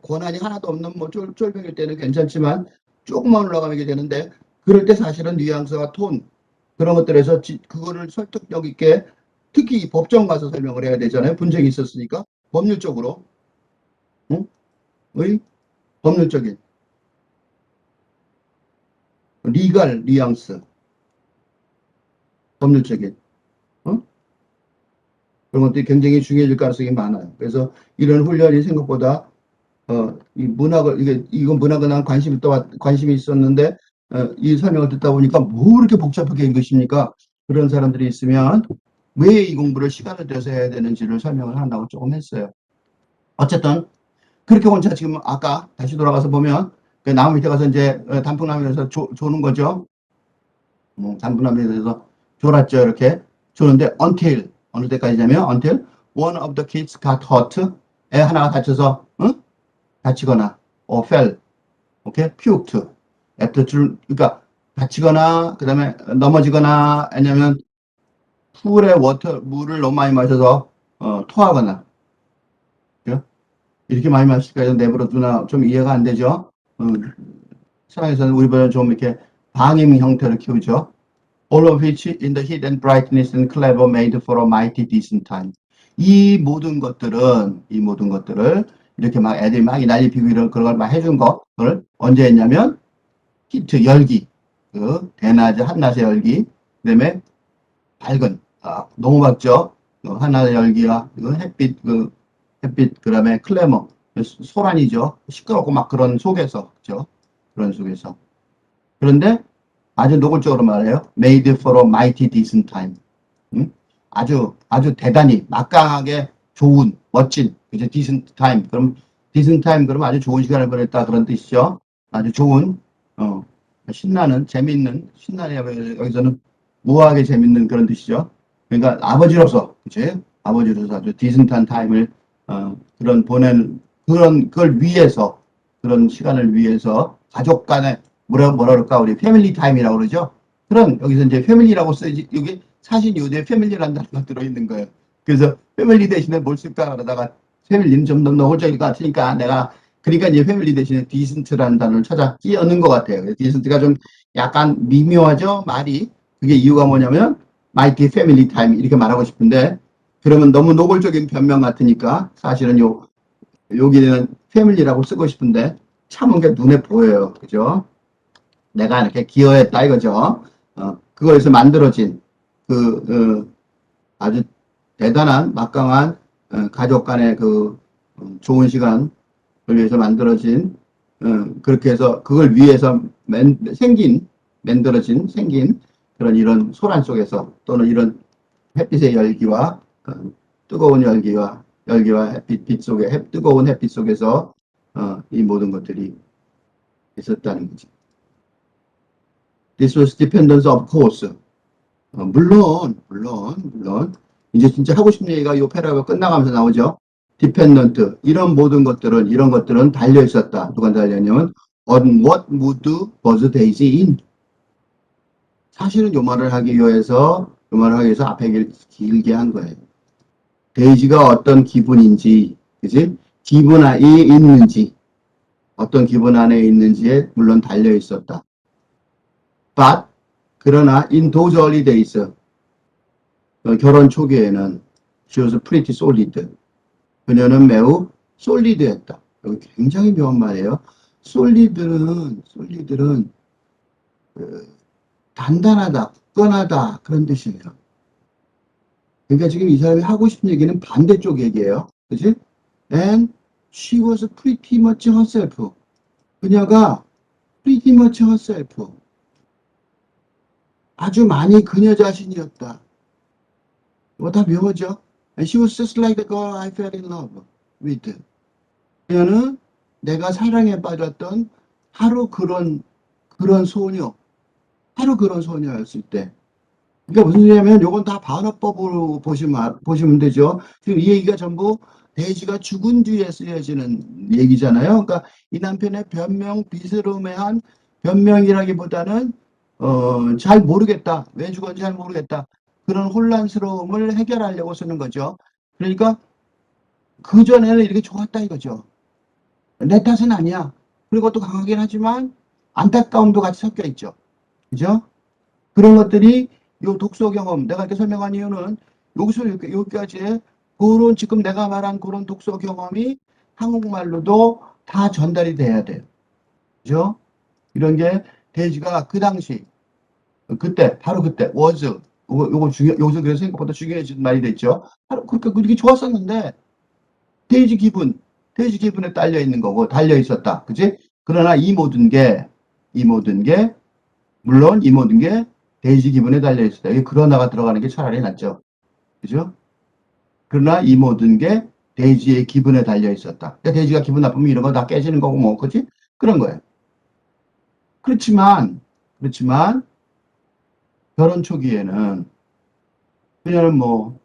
A: 권한이 하나도 없는 쫄병일 때는 괜찮지만, 조금만 올라가면 이게 되는데, 그럴 때 사실은 뉘앙스와 톤, 그런 것들에서 그거를 설득력 있게, 특히 법정 가서 설명을 해야 되잖아요. 분쟁이 있었으니까. 법률적으로, 응? 의 법률적인, 리갈 뉘앙스, 법률적인, 어? 그런 것들이 굉장히 중요해질 가능성이 많아요. 그래서 이런 훈련이 생각보다 이 이건 문학에 난 관심이 있었는데 이 설명을 듣다 보니까 뭐 이렇게 복잡하게 읽으십니까? 그런 사람들이 있으면 왜 이 공부를 시간을 들여서 해야 되는지를 설명을 한다고 조금 했어요. 어쨌든 그렇게 혼자 지금 아까 다시 돌아가서 보면 그 나무 밑에 가서 이제 단풍나무에서 조는 거죠. 단풍나무에 대해서 졸았죠. 이렇게 조는데 until 어느 때까지냐면 until one of the kids got hurt. 애 하나가 다쳐서 응? 다치거나 fell, 오케이, puked. 그러니까 다치거나 그다음에 넘어지거나 아니면 풀에 물을 너무 많이 마셔서 토하거나 그죠? 이렇게 많이 마시니까 내버려두나 좀 이해가 안 되죠. 세상에서는 우리보다 좀 이렇게 방임 형태를 키우죠. All of which in the heat and brightness and clever made for a mighty decent time. 이 모든 것들을 이렇게 막 애들이 막 난리 피고 이런 그런 걸 막 해준 거를 언제 했냐면 히트 열기, 그 대낮에 한낮의 열기, 그다음에 밝은 너무 밝죠. 한낮의 열기와 햇빛 그다음에 클래머 소란이죠. 시끄럽고 막 그런 속에서 그죠. 그런 속에서 그런데 아주 노골적으로 말해요. Made for a mighty decent time. 응? 아주 대단히 막강하게 좋은 멋진 그죠? decent time. 그럼 decent time 그러면 아주 좋은 시간을 보냈다 그런 뜻이죠. 아주 좋은 신나는 재밌는 신나는 여기서는 무하게 재밌는 그런 뜻이죠. 그러니까 아버지로서, 그치? 아버지로서 아주 디슨트한 타임을, 그걸 위해서, 그런 시간을 위해서, 가족 간에, 뭐라 그럴까, 우리 패밀리 타임이라고 그러죠? 여기서 이제 패밀리라고 써야지, 여기 사실 요새 패밀리라는 단어가 들어있는 거예요. 그래서 패밀리 대신에 뭘 쓸까 그러다가, 패밀리는 좀 더 노골적일 것 같으니까 그러니까 이제 패밀리 대신에 디슨트라는 단어를 찾아 끼얹는 것 같아요. 디슨트가 좀 약간 미묘하죠, 말이. 그게 이유가 뭐냐면, mighty family time 이렇게 말하고 싶은데 그러면 너무 노골적인 변명 같으니까 사실은 여기는 패밀리라고 쓰고 싶은데 참은 게 눈에 보여요. 그죠? 내가 이렇게 기여했다 이거죠. 그거에서 만들어진 그 아주 대단한 막강한 가족 간의 좋은 시간을 위해서 만들어진 그렇게 해서 그걸 위해서 생긴 그런 이런 소란 속에서 또는 이런 햇빛의 열기와 뜨거운 열기와 빛 속에 뜨거운 햇빛 속에서 이 모든 것들이 있었다는 거지. This was dependence of course. 물론 이제 진짜 하고 싶은 얘기가 이 패러가 끝나가면서 나오죠. dependent 이런 것들은 달려 있었다. 누가 달렸냐면 on what mood was Daisy in? 사실은 요 말을 하기 위해서 앞에 길게 한 거예요. 데이지가 어떤 기분인지, 그지? 기분 안에 있는지, 어떤 기분 안에 있는지에 물론 달려 있었다. But, 그러나 in those early days, 결혼 초기에는 she was pretty solid. 그녀는 매우 solid했다. 여기 굉장히 묘한 말이에요. solid들은 단단하다, 굳건하다 그런 뜻이에요. 그러니까 지금 이 사람이 하고 싶은 얘기는 반대쪽 얘기예요. 그치? And she was pretty much herself. 그녀가 pretty much herself. 아주 많이 그녀 자신이었다. 뭐 다 묘하죠? And she was just like the girl I fell in love with. 그녀는 내가 사랑에 빠졌던 하루 그런 소녀. 하루 그런 소녀였을 때. 그러니까 무슨 소리냐면 요건 다 반어법으로 보시면 되죠. 지금 이 얘기가 전부 돼지가 죽은 뒤에 쓰여지는 얘기잖아요. 그러니까 이 남편의 변명, 비스름한 변명이라기보다는 잘 모르겠다. 왜 죽었는지 잘 모르겠다. 그런 혼란스러움을 해결하려고 쓰는 거죠. 그러니까 그전에는 이렇게 좋았다 이거죠. 내 탓은 아니야. 그리고 또 강하긴 하지만 안타까움도 같이 섞여 있죠. 그죠? 그런 것들이 요 독서 경험, 내가 이렇게 설명한 이유는 여기서 여기까지의 그런 지금 내가 말한 그런 독서 경험이 한국말로도 다 전달이 돼야 돼요. 그죠? 이런 게 돼지가 그 당시, 바로 그때, was, 여기서 그래서 생각보다 중요해진 말이 됐죠. 바로 그렇게 좋았었는데, 돼지 기분에 딸려 있는 거고, 달려 있었다. 그지? 그러나 이 모든 게, 물론 이 모든 게 돼지 기분에 달려 있었다. 이게 그러나가 들어가는 게 차라리 낫죠. 그죠? 그러나 이 모든 게 돼지의 기분에 달려 있었다. 그러니까 돼지가 기분 나쁘면 이런 거 다 깨지는 거고 뭐, 그지? 그런 거예요. 그렇지만, 결혼 초기에는 그녀는 뭐,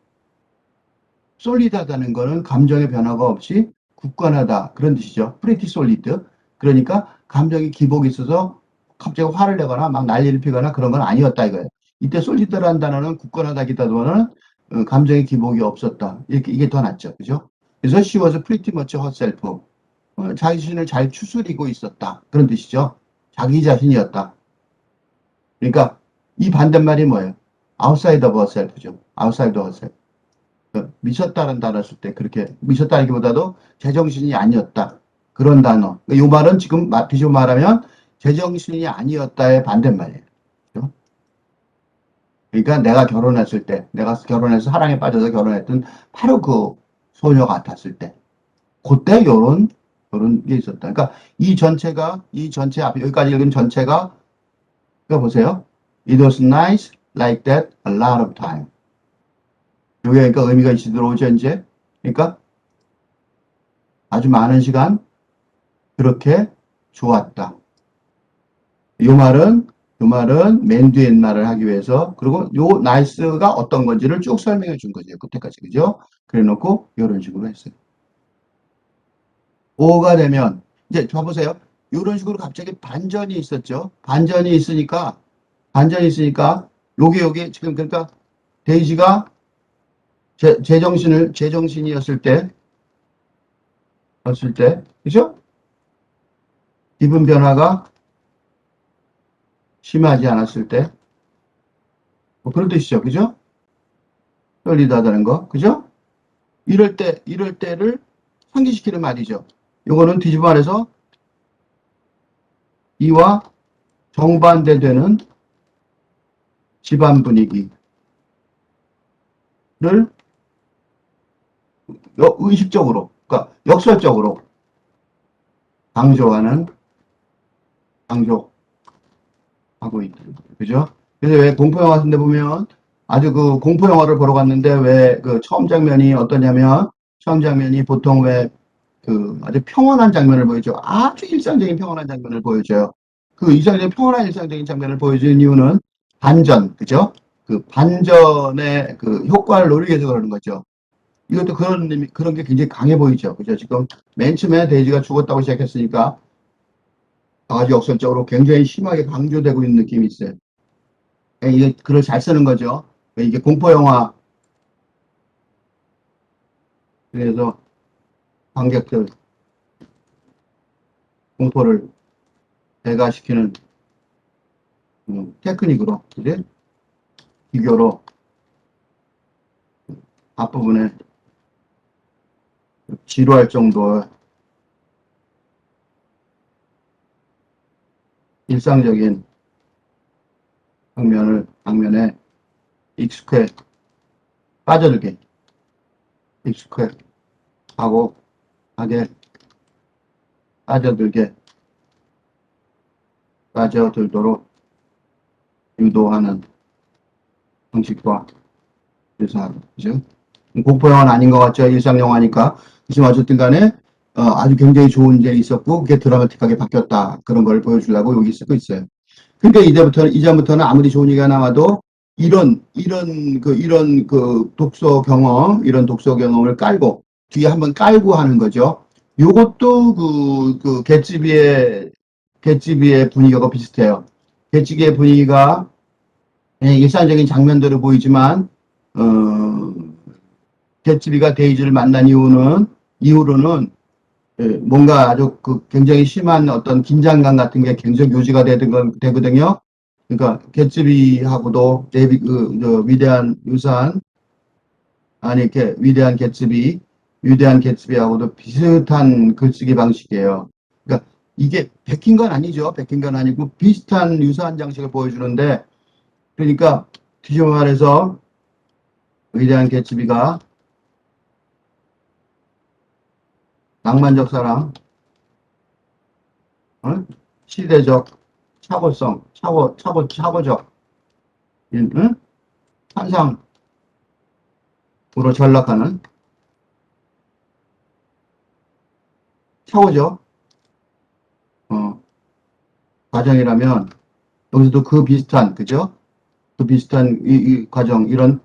A: 솔리드하다는 거는 감정의 변화가 없이 굳건하다. 그런 뜻이죠. 프리티 솔리드. 그러니까 감정이 기복이 있어서 갑자기 화를 내거나 막 난리를 피거나 그런 건 아니었다 이거예요. 이때 솔리드라는 단어는 굳건하다기보다는 감정의 기복이 없었다. 이게 더 낫죠. 그죠? 그래서 she was pretty much herself. 자기 자신을 잘 추스리고 있었다. 그런 뜻이죠. 자기 자신이었다. 그러니까 이 반대말이 뭐예요? outside of herself죠. outside of herself. 미쳤다는 단어 쓸 때 그렇게 미쳤다기보다도 제정신이 아니었다. 그런 단어. 이 말은 지금 비교 말하면 제정신이 아니었다의 반대말이에요. 그렇죠? 그러니까 내가 결혼해서 사랑에 빠져서 결혼했던 바로 그 소녀 같았을 때, 그때 요런 게 있었다. 그러니까 이 전체 앞에 여기까지 읽은 전체가, 이거 보세요. It was nice like that a lot of time. 요게 그러니까 의미가 있이 들어오죠, 이제. 그러니까 아주 많은 시간 그렇게 좋았다. 요 그 말은 맨 뒤에 말을 하기 위해서, 그리고 요 nice가 어떤 건지를 쭉 설명해 준 거죠. 그때까지. 그죠? 그래 놓고, 이런 식으로 했어요. 5가 되면, 이제 봐보세요. 이런 식으로 갑자기 반전이 있었죠. 반전이 있으니까, 요게 지금 그러니까 데이지가 제정신이었을 때, 그죠? 기분 변화가 심하지 않았을 때, 뭐 그런 뜻이죠. 그죠? 떨리다는 거. 그죠? 이럴 때를 상기시키는 말이죠. 요거는 뒤집어 말해서 이와 정반대되는 집안 분위기를 의식적으로, 그러니까 역설적으로 강조하는, 강조하고 있다. 그죠? 그래서 왜 공포영화 같은 데 보면 아주 그 공포영화를 보러 갔는데 왜 그 처음 장면이 어떠냐면 처음 장면이 보통 왜 그 아주 평온한 장면을 보여줘. 아주 일상적인 평온한 장면을 보여줘요. 그 이상적인 평온한 일상적인 장면을 보여주는 이유는 반전, 그죠? 그 반전의 그 효과를 노리기 위해서 그러는 거죠. 이것도 그런 게 굉장히 강해 보이죠. 그죠? 지금 맨 처음에 데이지가 죽었다고 시작했으니까 아주 역설적으로 굉장히 심하게 강조되고 있는 느낌이 있어요. 이게 글을 잘 쓰는 거죠. 이게 공포영화, 그래서 관객들 공포를 배가시키는 테크닉으로, 그지? 비교로 앞부분에 지루할 정도의 일상적인 장면에 익숙해, 빠져들게, 익숙해 하고, 하게, 빠져들게, 빠져들도록 유도하는 방식과 유사하고, 그죠? 공포영화는 아닌 것 같죠? 일상영화니까. 하지만 어쨌든 간에, 아주 굉장히 좋은 데 있었고, 그게 드라마틱하게 바뀌었다. 그런 걸 보여주려고 여기 쓰고 있어요. 그러니까 이제부터는 아무리 좋은 얘기가 나와도 이런 이런 독서 경험을 뒤에 한번 깔고 하는 거죠. 요것도 개츠비의 분위기가 비슷해요. 개츠비의 분위기가 일상적인 장면들을 보이지만, 어, 개츠비가 데이지를 만난 이후로는 뭔가 아주 굉장히 심한 어떤 긴장감 같은 게 계속 유지가 되거든요. 그러니까 개츠비하고도 위대한 유산, 아니 이렇게 위대한 개츠비하고도 비슷한 글쓰기 방식이에요. 그러니까 이게 베낀 건 아니죠. 베낀 건 아니고 비슷한 유사한 장식을 보여주는데, 그러니까 뒤집어 말해서 위대한 개츠비가 낭만적 사랑, 어? 시대적 차고적, 응? 환상으로 전락하는 차고죠. 어, 과정이라면 여기서도 그죠? 그 비슷한 이 과정, 이런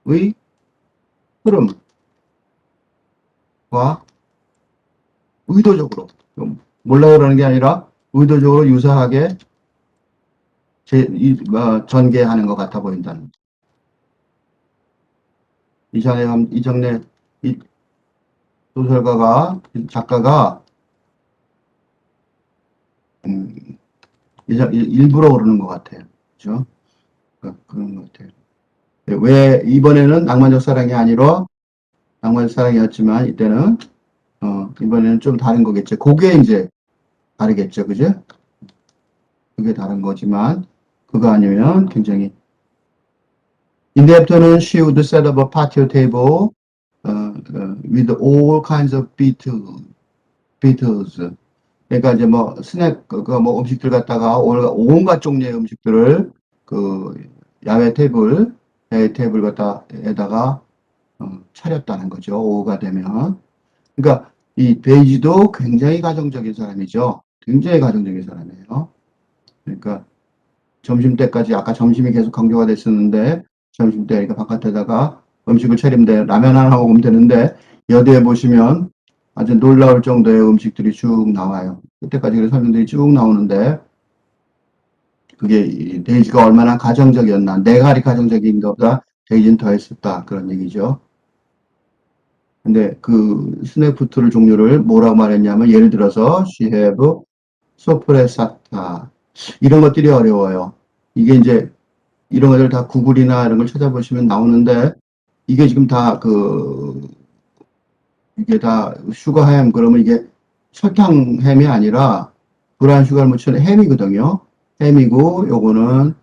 A: 의 흐름과 의도적으로, 몰라요 그러는 게 아니라 의도적으로 유사하게 전개하는 것 같아 보인다는. 이정래 작가가 음, 일부러 그러는 것 같아요. 그죠? 그런 것 같아요. 왜 이번에는 낭만적 사랑이었지만 이때는 이번에는 좀 다른 거겠죠. 그게 이제 다르겠죠. 그죠? 그게 다른 거지만 그거 아니면 굉장히 In the afternoon, she would set up a patio table with all kinds of beetles. 그러니까 이제 뭐 스낵 뭐 음식들 갖다가 온갖 종류의 음식들을 그 야외 테이블 갖다에다가 차렸다는 거죠. 오후가 되면. 그러니까 이 베이지도 굉장히 가정적인 사람이죠. 굉장히 가정적인 사람이에요. 그러니까 점심때까지 아까 점심이 계속 강조가 됐었는데 점심때 그러니까 바깥에다가 음식을 차리면 돼. 라면 하나 먹으면 되는데 여기에 보시면 아주 놀라울 정도의 음식들이 쭉 나와요. 그때까지 그런 설명들이 쭉 나오는데 그게 이 데이지가 얼마나 가정적이었나. 내가 가정적인 것보다 데이지는 더 했었다. 그런 얘기죠. 근데 그 스낵푸드를 종류를 뭐라고 말했냐면 예를 들어서 she have 소프레사타 이런 것들이 어려워요. 이게 이제 이런 것들 다 구글이나 이런 걸 찾아보시면 나오는데 이게 지금 다 이게 다 슈가햄 그러면 이게 설탕햄이 아니라 브라운 슈가를 묻힌 햄이거든요. 햄이고 요거는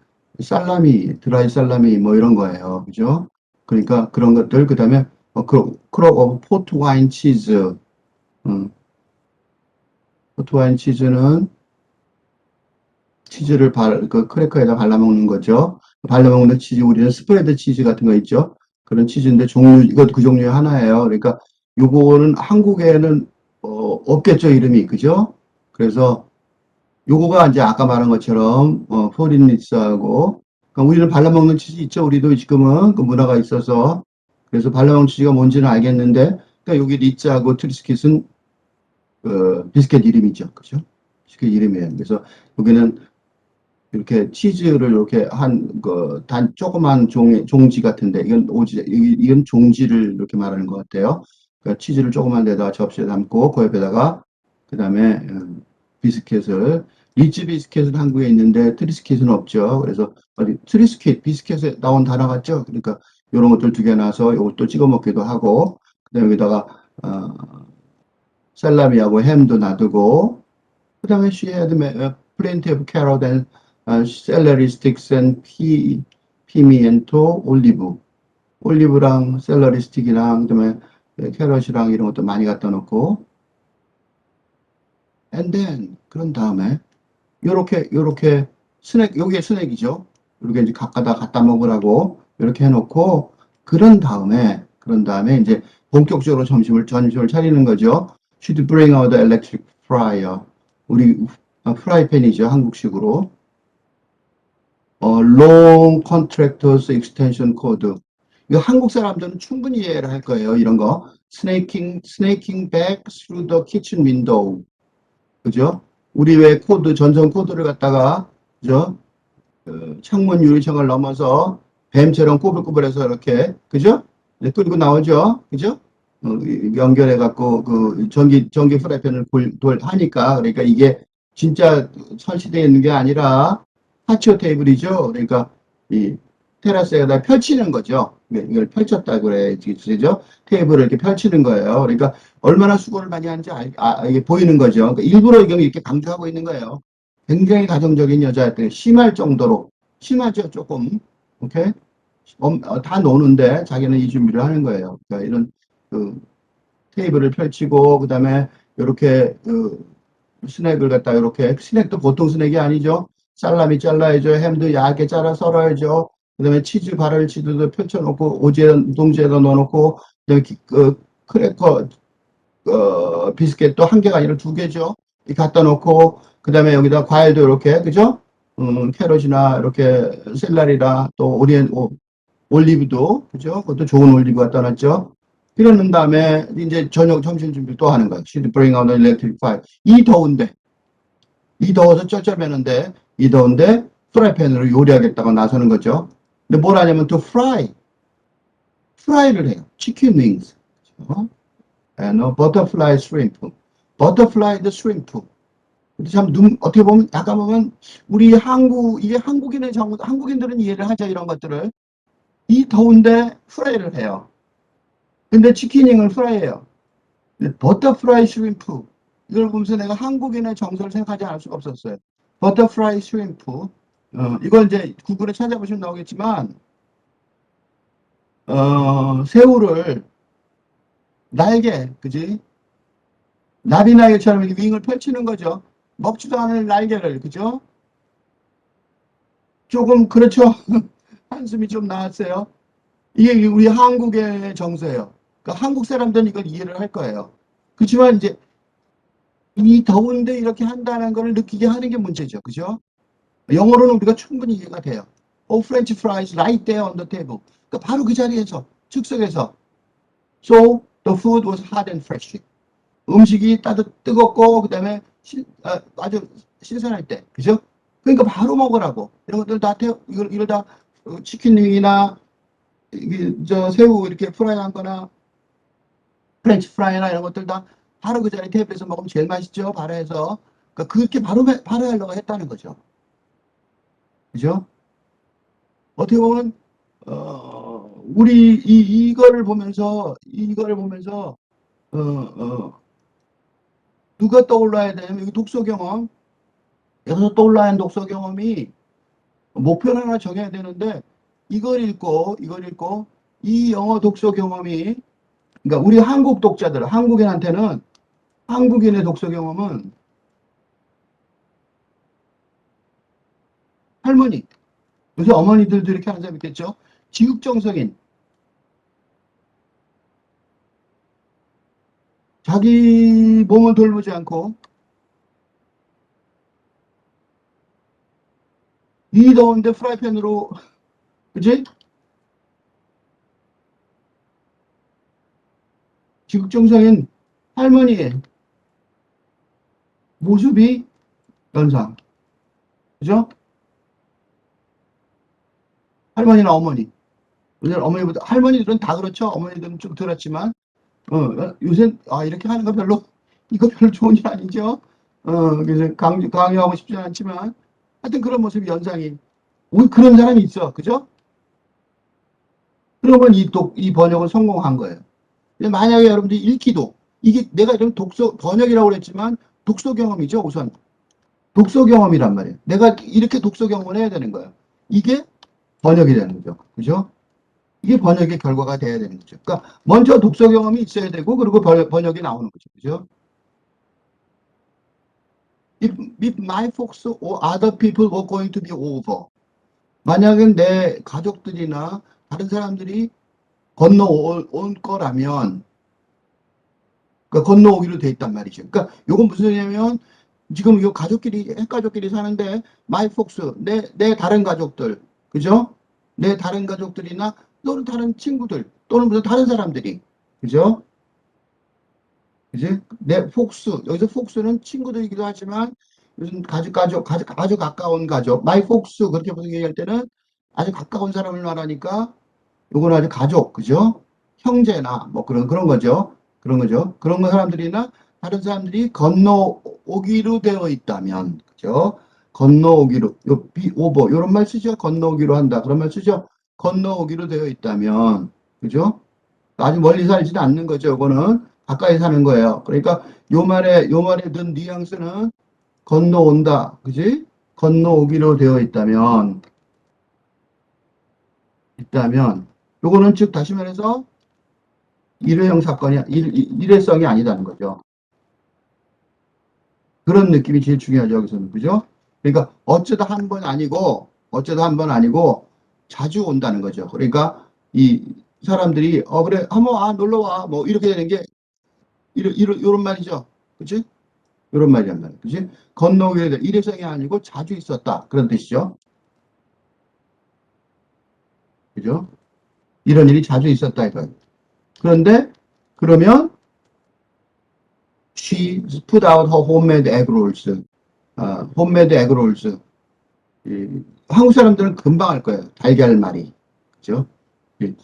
A: 살라미, 드라이 살라미 뭐 이런 거예요. 그죠? 그러니까 그런 것들 그다음에 크롭 오브 포트 와인 치즈. 음, 포트 와인 치즈는 치즈를 그 크래커에다 발라먹는 거죠. 발라먹는 치즈, 우리는 스프레드 치즈 같은 거 있죠. 그런 치즈인데 이것도 그 종류의 하나예요. 그러니까 요거는 한국에는, 없겠죠, 이름이. 그죠? 그래서 요거가 이제 아까 말한 것처럼, 포린리스하고, 그러니까 우리는 발라먹는 치즈 있죠. 우리도 지금은 그 문화가 있어서. 그래서 발라먹는 치즈가 뭔지는 알겠는데, 그러니까 여기 리츠하고 트리스킷은, 비스켓 이름이죠. 그죠? 비스켓 이름이에요. 그래서 여기는 이렇게 치즈를 이렇게 조그만 종지 같은데, 이건 종지를 이렇게 말하는 것 같아요. 그러니까 치즈를 조그만 데다가 접시에 담고, 그 옆에다가, 그 다음에, 비스켓을, 리치 비스켓은 한국에 있는데, 트리스킷은 없죠. 그래서, 트리스킷, 비스켓에 나온 단어 같죠? 그러니까, 이런 것들 두 개 놔서 이것도 찍어 먹기도 하고, 그 다음에 여기다가, 살라미하고 햄도 놔두고, 그 다음에 she had plenty of carrot and celery sticks and pimiento, 올리브. 올리브랑 샐러리 스틱이랑 그다음에 캐럿이랑 이런 것도 많이 갖다 놓고 and then 그런 다음에 요렇게 스낵 요게 스낵이죠. 요렇게 이제 갖다 갖다 먹으라고 이렇게 해놓고 그런 다음에 이제 본격적으로 점심을 차리는 거죠. Should bring out the electric fryer. 우리 프라이팬이죠. 한국식으로. long contractors extension code. 이거 한국 사람들은 충분히 이해를 할 거예요. 이런 거. snaking back through the kitchen window. 그죠? 우리 왜 전선 코드를 갖다가, 그죠? 창문 유리창을 넘어서 뱀처럼 꼬불꼬불해서 이렇게, 그죠? 이제 끌고 나오죠? 그죠? 연결해갖고, 전기 프라이팬을 하니까, 그러니까 이게 진짜 설치되어 있는 게 아니라, 파치오 테이블이죠? 그러니까, 이 테라스에다 펼치는 거죠. 이걸 펼쳤다 그래, 그죠? 테이블을 이렇게 펼치는 거예요. 그러니까, 얼마나 수고를 많이 하는지 이게 보이는 거죠. 그러니까 일부러 이걸 이렇게 강조하고 있는 거예요. 굉장히 가정적인 여자였더니 심할 정도로 심하죠 조금. 오케이. 다 노는데 자기는 이 준비를 하는 거예요. 그러니까 이런 그 테이블을 펼치고 그다음에 이렇게 스낵을 갖다 이렇게 스낵도 보통 스낵이 아니죠. 살라미 잘라야죠. 햄도 얇게 잘라 썰어야죠. 그다음에 치즈도 펼쳐놓고 동지에다 넣어놓고 그다음에 크래커 비스켓도 한 개가 아니라 두 개죠. 이 갖다 놓고 그다음에 여기다 과일도 이렇게 그죠? 캐럿이나 이렇게 샐러리나 또 올리브도 그죠? 그것도 좋은 올리브 갖다 놨죠. 이러는 다음에 이제 저녁 점심 준비 또 하는 거야. She'd bring out an electric fire. 이 더워서 쩔쩔매는데 이 더운데 프라이팬으로 요리하겠다고 나서는 거죠. 근데 뭘 하냐면 to fry를 해요. 치킨 윙스. 그렇죠? and butterfly shrimp. butterfly the shrimp. 참, 어떻게 보면, 약간 보면, 이게 한국인들은 이해를 하죠, 이런 것들을. 이 더운데 프라이를 해요. 근데 치킨잉을 프라이해요. 버터프라이 슈림프. 이걸 보면서 내가 한국인의 정서를 생각하지 않을 수가 없었어요. 버터프라이 슈림프. 이걸 이제 구글에 찾아보시면 나오겠지만, 새우를 날개, 그지? 나비날개처럼 이렇게 윙을 펼치는 거죠. 먹지도 않을 날개를, 그죠? 조금, 그렇죠. 한숨이 좀 나왔어요. 이게 우리 한국의 정서예요. 그러니까 한국 사람들은 이걸 이해를 할 거예요. 그렇지만 이제 이 더운데 이렇게 한다는 걸 느끼게 하는 게 문제죠. 그죠? 영어로는 우리가 충분히 이해가 돼요. Oh, French fries right there on the table. 그러니까 바로 그 자리에서, 즉석에서. So, the food was hot and fresh. 음식이 뜨겁고, 그 다음에 아주 신선할 때. 그죠? 그러니까 바로 먹으라고. 이런 것들 다, 이걸 다 치킨 윙이나, 새우 이렇게 프라이 한 거나, 프렌치 프라이나 이런 것들 다 바로 그 자리 테이블에서 먹으면 제일 맛있죠. 바로 해서. 그러니까 그렇게 바로 하려고 했다는 거죠. 그죠? 어떻게 보면, 우리 이거를 보면서, 누가 떠올라야 되냐면, 이 독서 경험, 여기서 떠올라야 하는 독서 경험이 목표를 하나 정해야 되는데, 이걸 읽고, 이 영어 독서 경험이, 그러니까 우리 한국 독자들, 한국인한테는, 한국인의 독서 경험은 할머니, 요새 어머니들도 이렇게 하는 사람 있겠죠? 지극정성인, 자기 몸을 돌보지 않고, 이 더운데 프라이팬으로, 그지? 지극정성인 할머니의 모습이 연상. 그죠? 할머니나 어머니. 요새 어머니보다, 할머니들은 다 그렇죠? 어머니들은 좀 덜었지만, 요새, 이렇게 하는 거 이거 별로 좋은 일 아니죠? 그래서 강요하고 싶지 않지만, 하여튼 그런 모습이 연상이. 우리 그런 사람이 있어. 그죠? 그러면 이 번역은 성공한 거예요. 만약에 여러분들이 읽기도, 이게 내가 이런 번역이라고 그랬지만, 독서 경험이죠, 우선. 독서 경험이란 말이에요. 내가 이렇게 독서 경험을 해야 되는 거예요. 이게 번역이 되는 거죠. 그죠? 이게 번역의 결과가 돼야 되는 거죠. 그러니까 먼저 독서 경험이 있어야 되고 그리고 번역이 나오는 거죠. 그죠? If my folks or other people were going to be over. 만약에 내 가족들이나 다른 사람들이 건너올 거라면, 그러니까 건너오기로 돼 있단 말이죠. 그러니까 요건 무슨 소리냐면 지금 요 핵가족끼리 사는데 my folks, 내 다른 가족들, 그죠? 내 다른 가족들이나 또는 다른 친구들 또는 무슨 다른 사람들이, 그죠? 그지? 내 폭스, 여기서 폭스는 친구들이기도 하지만 요즘 아주 가까운 가족, 마이 폭스 그렇게 얘기할 때는 아주 가까운 사람을 말하니까 요건 아주 가족, 그죠? 형제나 뭐 그런 거죠. 그런 거죠. 그런 거 사람들이나 다른 사람들이 건너오기로 되어 있다면, 그죠? 건너오기로, 오버, 요런 말 쓰죠? 건너오기로 한다. 그런 말 쓰죠? 건너오기로 되어 있다면, 그죠? 아주 멀리 살지는 않는 거죠. 이거는 가까이 사는 거예요. 그러니까 요 말에 든 뉘앙스는 건너온다. 그지? 건너오기로 되어 있다면, 요거는 즉 다시 말해서 일회용 사건이, 일회성이 아니다는 거죠. 그런 느낌이 제일 중요하죠. 여기서는. 그죠? 그러니까 어쩌다 한 번 아니고 자주 온다는 거죠. 그러니까 이 사람들이, 그래, 한번, 놀러 와. 뭐 이렇게 되는 게 이런 말이죠. 그치? 이런 말이란 말이야. 그치? 건너오게 돼. 일회성이 아니고 자주 있었다. 그런 뜻이죠. 그죠? 이런 일이 자주 있었다. 이거. 그런데, 그러면, she put out her homemade egg rolls. homemade egg rolls. 한국 사람들은 금방 할 거예요. 달걀말이. 그죠?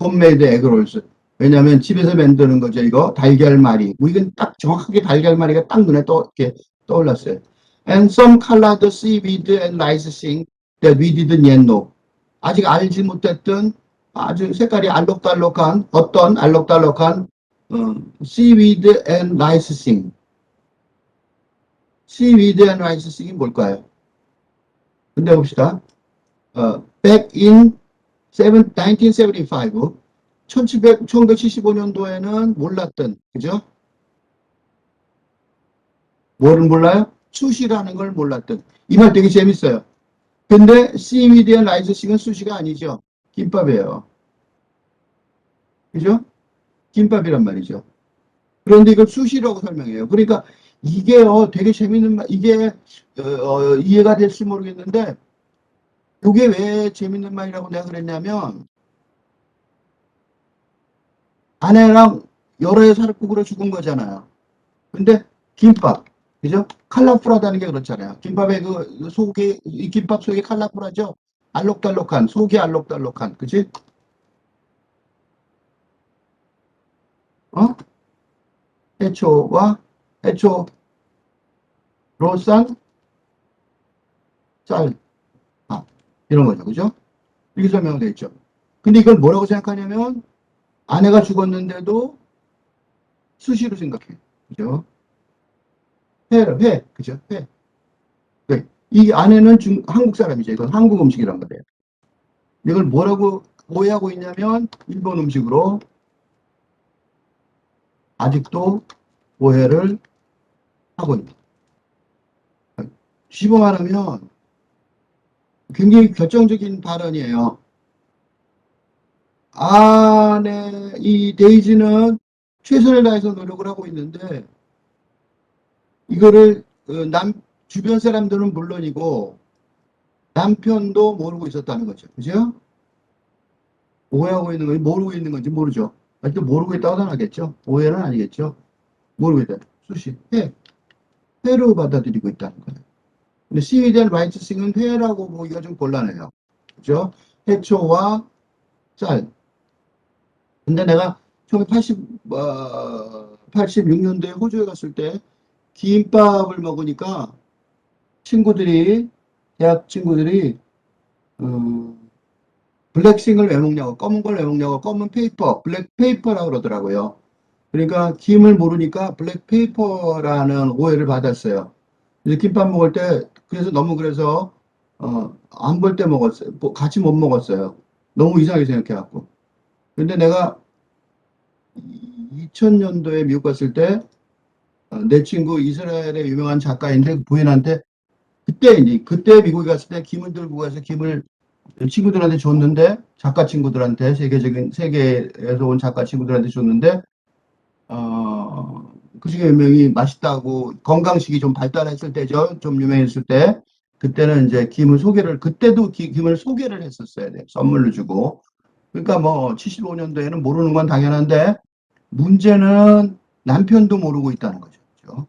A: homemade egg rolls. 왜냐하면 집에서 만드는 거죠. 이거 달걀말이. 이건 딱 정확하게 달걀말이가 딱 눈에 이렇게 떠올랐어요. And some colored seaweed and licensing that we didn't yet know. 아직 알지 못했던 아주 색깔이 어떤 알록달록한 seaweed and licensing. seaweed and licensing이 뭘까요? 근데 봅시다. back in 1975, 1975년도에는 몰랐던, 그죠? 뭐를 몰라요? 수시라는 걸 몰랐던. 이 말 되게 재밌어요. 근데 seaweed의 라이스식은 수시가 아니죠. 김밥이에요. 그죠? 김밥이란 말이죠. 그런데 이걸 수시라고 설명해요. 그러니까 이게요, 되게 재밌는 말, 이게 이해가 될지 모르겠는데 이게 왜 재밌는 말이라고 내가 그랬냐면 아내랑 여러 해 살고 그래 죽은 거잖아요. 근데 김밥, 그죠? 칼라풀하다는 게 그렇잖아요. 김밥에 그 속이, 이 김밥 속이 칼라풀하죠? 알록달록한, 속이 알록달록한, 그지? 어? 해초와 해초로 싼 쌀, 밥, 이런 거죠. 그죠? 이렇게 설명되어 있죠. 근데 이걸 뭐라고 생각하냐면 아내가 죽었는데도 수시로 생각해. 그죠? 회, 그죠? 회. 네. 이 아내는 한국 사람이죠. 이건 한국 음식이란 말이에요. 이걸 뭐라고 오해하고 있냐면 일본 음식으로 아직도 오해를 하고 있다. 쉽게 말하면 굉장히 결정적인 발언이에요. 아내, 이 데이지는 최선을 다해서 노력을 하고 있는데 이거를 주변 사람들은 물론이고 남편도 모르고 있었다는 거죠. 그죠? 오해하고 있는 건지 모르고 있는 건지 모르죠. 아직도 모르고 있다고 생각하겠죠. 오해는 아니겠죠. 모르고 있다. 수시, 회로 받아들이고 있다는 거예요. 근데 C에 대한 라이트싱은 회라고 보기가 좀 곤란해요. 그죠? 해초와 쌀. 근데 내가 처음에 86년도에 호주에 갔을 때 김밥을 먹으니까 친구들이, 대학 친구들이, 어, 블랙싱을 왜 먹냐고, 검은 걸 왜 먹냐고, 검은 페이퍼, 블랙 페이퍼라고 그러더라고요. 그러니까 김을 모르니까 블랙 페이퍼라는 오해를 받았어요. 그래서 김밥 먹을 때, 그래서 안 볼 때 먹었어요. 같이 못 먹었어요. 너무 이상하게 생각해갖고. 근데 내가 2000년도에 미국 갔을 때, 내 친구 이스라엘의 유명한 작가인데 그 부인한테 그때 미국에 갔을 때 김을 들고 가서 김을 친구들한테 줬는데 작가 친구들한테 세계에서 온 작가 친구들한테 줬는데 그 중에 몇 명이 맛있다고 건강식이 좀 발달했을 때죠. 좀 유명했을 때 그때는 이제 김을 소개를 그때도 김을 소개를 했었어야 돼요. 선물로 주고. 그러니까 뭐 75년도에는 모르는 건 당연한데 문제는 남편도 모르고 있다는 거죠. 그죠?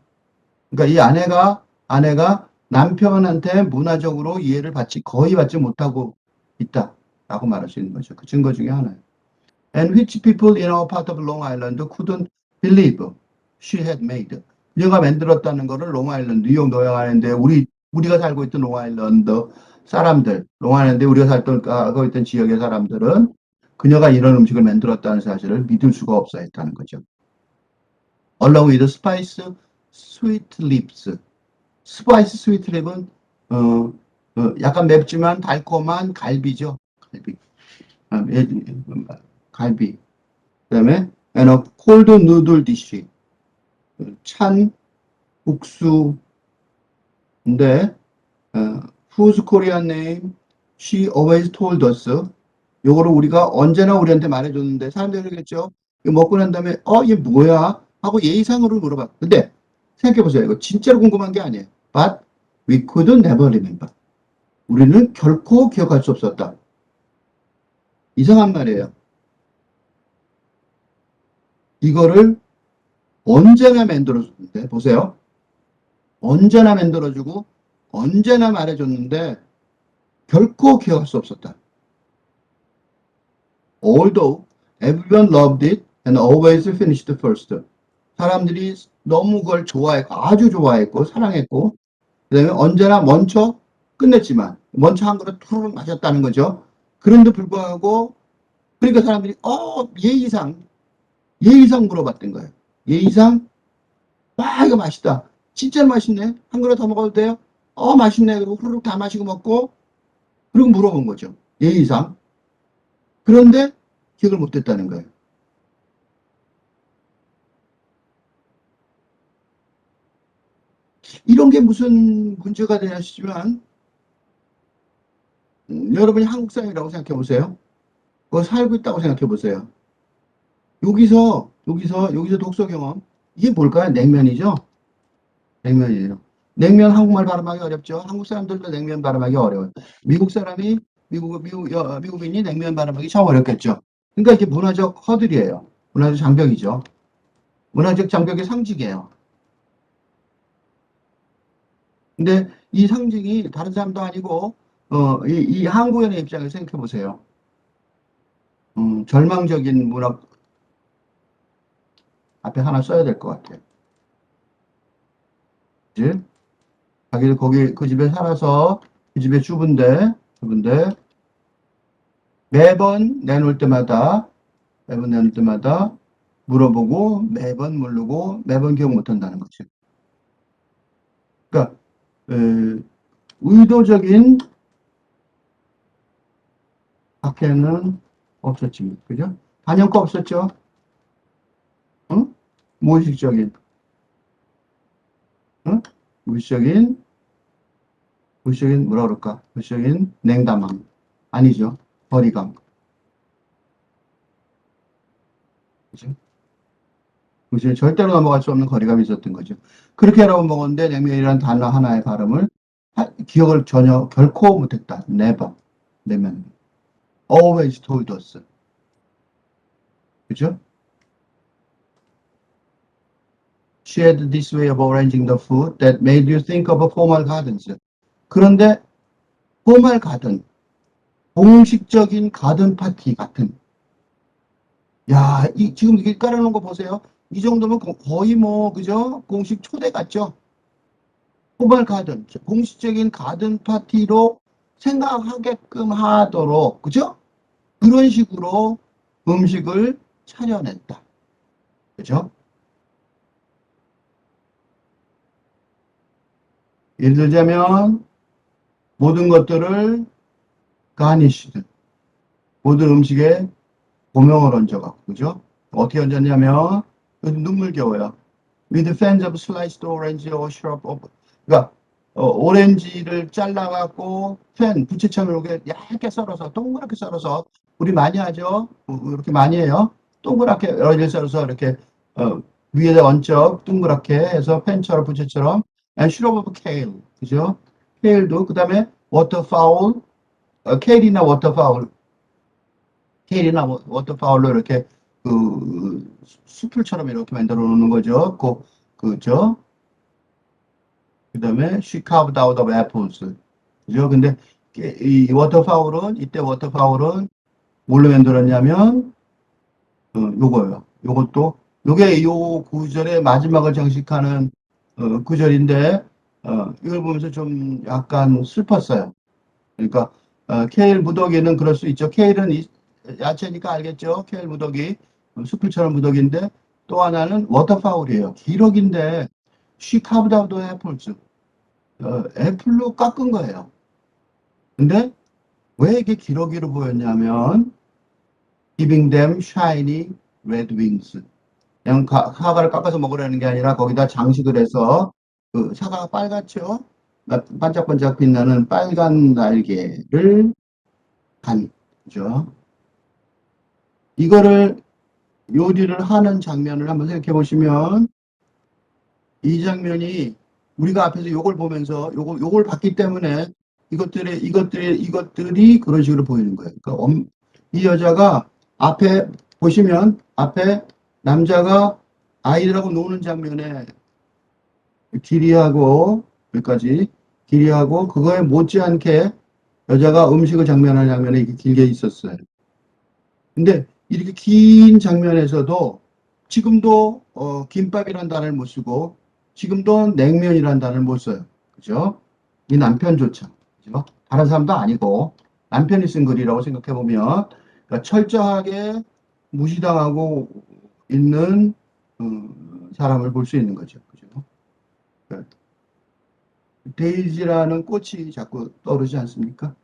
A: 그러니까 이 아내가 남편한테 문화적으로 이해를 거의 받지 못하고 있다라고 말할 수 있는 거죠. 그 증거 중에 하나예요. And which people in our part of Long Island couldn't believe she had made. 그녀가 만들었다는 거를 롱아일랜드, 뉴욕 노영아일랜드, 우리가 살고 있던 롱아일랜드 사람들, 롱아일랜드에 우리가 살고 있던 지역의 사람들은 그녀가 이런 음식을 만들었다는 사실을 믿을 수가 없어 했다는 거죠. Along with spice, sweet lips. 스파이스 스위트랩은 약간 맵지만 달콤한 갈비죠. 갈비. 아, 예, 갈비. 그다음에 and a cold noodle dish. 찬 국수인데 whose Korean name she always told us. 요거를 우리가 언제나 우리한테 말해줬는데 사람들이 그랬죠. 이거 먹고 난 다음에 얘 뭐야? 하고 예의상으로 물어봐. 근데 생각해보세요. 이거 진짜로 궁금한 게 아니에요. But we could never remember. 우리는 결코 기억할 수 없었다. 이상한 말이에요. 이거를 언제나 만들어줬는데, 보세요. 언제나 만들어주고, 언제나 말해줬는데, 결코 기억할 수 없었다. Although everyone loved it and always finished first. 사람들이 너무 그걸 좋아했고, 아주 좋아했고, 사랑했고, 그 다음에 언제나 먼저 끝냈지만, 먼저 한 그릇 툭 마셨다는 거죠. 그런데 불구하고, 그러니까 사람들이, 예의상 물어봤던 거예요. 예의상, 이거 맛있다. 진짜 맛있네. 한 그릇 더 먹어도 돼요? 맛있네. 그리고 후루룩 다 마시고 먹고, 그리고 물어본 거죠. 예의상. 그런데 기억을 못 했다는 거예요. 이런 게 무슨 문제가 되냐 싶지만, 여러분이 한국 사람이라고 생각해 보세요. 그거 살고 있다고 생각해 보세요. 여기서 독서 경험. 이게 뭘까요? 냉면이죠? 냉면이에요. 냉면 한국말 발음하기 어렵죠. 한국 사람들도 냉면 발음하기 어려워요. 미국인이 냉면 발음하기 참 어렵겠죠. 그러니까 이게 문화적 허들이에요. 문화적 장벽이죠. 문화적 장벽의 상징이에요. 근데 이 상징이 다른 사람도 아니고, 이 한국인의 입장에서 생각해 보세요. 절망적인 문화 앞에 하나 써야 될 것 같아요. 그지? 자기들 거기 그 집에 살아서 그 집에 주부인데 매번 내놓을 때마다 물어보고 매번 모르고 매번 기억 못한다는 거죠. 그러니까 에, 의도적인 박해는 없었지, 그죠? 반영과 없었죠. 응? 무의식적인, 응? 무의식적인, 무의식적인 뭐라 그럴까? 무의식적인 냉담함 아니죠. 거리감, 그죠? 무의식 절대로 넘어갈 수 없는 거리감이 있었던 거죠. 그렇게 여러분 먹었는데 냉면이라는 단어 하나의 발음을 기억을 전혀 결코 못했다. Never. 냉면. Always told us. 그죠? She had this way of arranging the food that made you think of a formal gardens. 그런데 formal garden, 공식적인 가든 파티 같은. 야, 지금 이게 깔아놓은 거 보세요. 이 정도면 거의 뭐, 그죠? 공식 초대 같죠? formal garden, 공식적인 가든 파티로 생각하게끔 하도록, 그죠? 그런 식으로 음식을 차려냈다. 그죠? 예를 들자면, 모든 것들을 가니쉬드, 모든 음식에 고명을 얹어갖고, 그죠? 어떻게 얹었냐면, 눈물겨워요. With fans of sliced orange or shrub of, 그러니까, 오렌지를 잘라갖고, 부채처럼 이렇게 얇게 썰어서, 동그랗게 썰어서, 우리 많이 하죠? 이렇게 많이 해요. 동그랗게, 여러 개 썰어서 이렇게, 어, 위에다 얹혀, 동그랗게 해서 팬처럼, 부채처럼, and shrub of kale, 그죠? 케일도, 그 다음에, waterfowl, 케일이나 워터파울, 케일이나 워터파울로 이렇게 그 수풀처럼 이렇게 만들어 놓는 거죠. 그죠? 그다음에 she carved out of apples. 그죠? 근데 이 워터파울은 이때 워터파울은 뭘로 만들었냐면 요거예요. 요것도 요게 요 구절의 마지막을 장식하는 구절인데 이걸 보면서 좀 약간 슬펐어요. 그러니까 케일 무더기는 그럴 수 있죠. 케일은 야채니까 알겠죠. 케일 무더기 수풀처럼 무더기인데 또 하나는 워터파울이에요. 기러기인데 쉬카브다도 애플즈 애플로 깎은 거예요. 근데 왜 이게 기러기로 보였냐면 giving them shiny red wings. 그냥 사과를 깎아서 먹으라는 게 아니라 거기다 장식을 해서 그 사과가 빨갛죠. 반짝반짝 빛나는 빨간 날개를 간 거죠. 이거를 요리를 하는 장면을 한번 생각해 보시면 이 장면이 우리가 앞에서 요걸 보면서 요걸 봤기 때문에 이것들이 그런 식으로 보이는 거예요. 그러니까 이 여자가 앞에 보시면 앞에 남자가 아이들하고 노는 장면에 길이하고 여기까지 길이하고 그거에 못지않게 여자가 음식을 장면하는 장면에 이렇게 길게 있었어요. 근데 이렇게 긴 장면에서도 지금도 김밥이라는 단어를 못 쓰고 지금도 냉면이라는 단어를 못 써요. 그죠? 이 남편조차. 그죠? 다른 사람도 아니고 남편이 쓴 글이라고 생각해 보면 그러니까 철저하게 무시당하고 있는 사람을 볼 수 있는 거죠. 그죠? 그러니까 데이지라는 꽃이 자꾸 떠오르지 않습니까?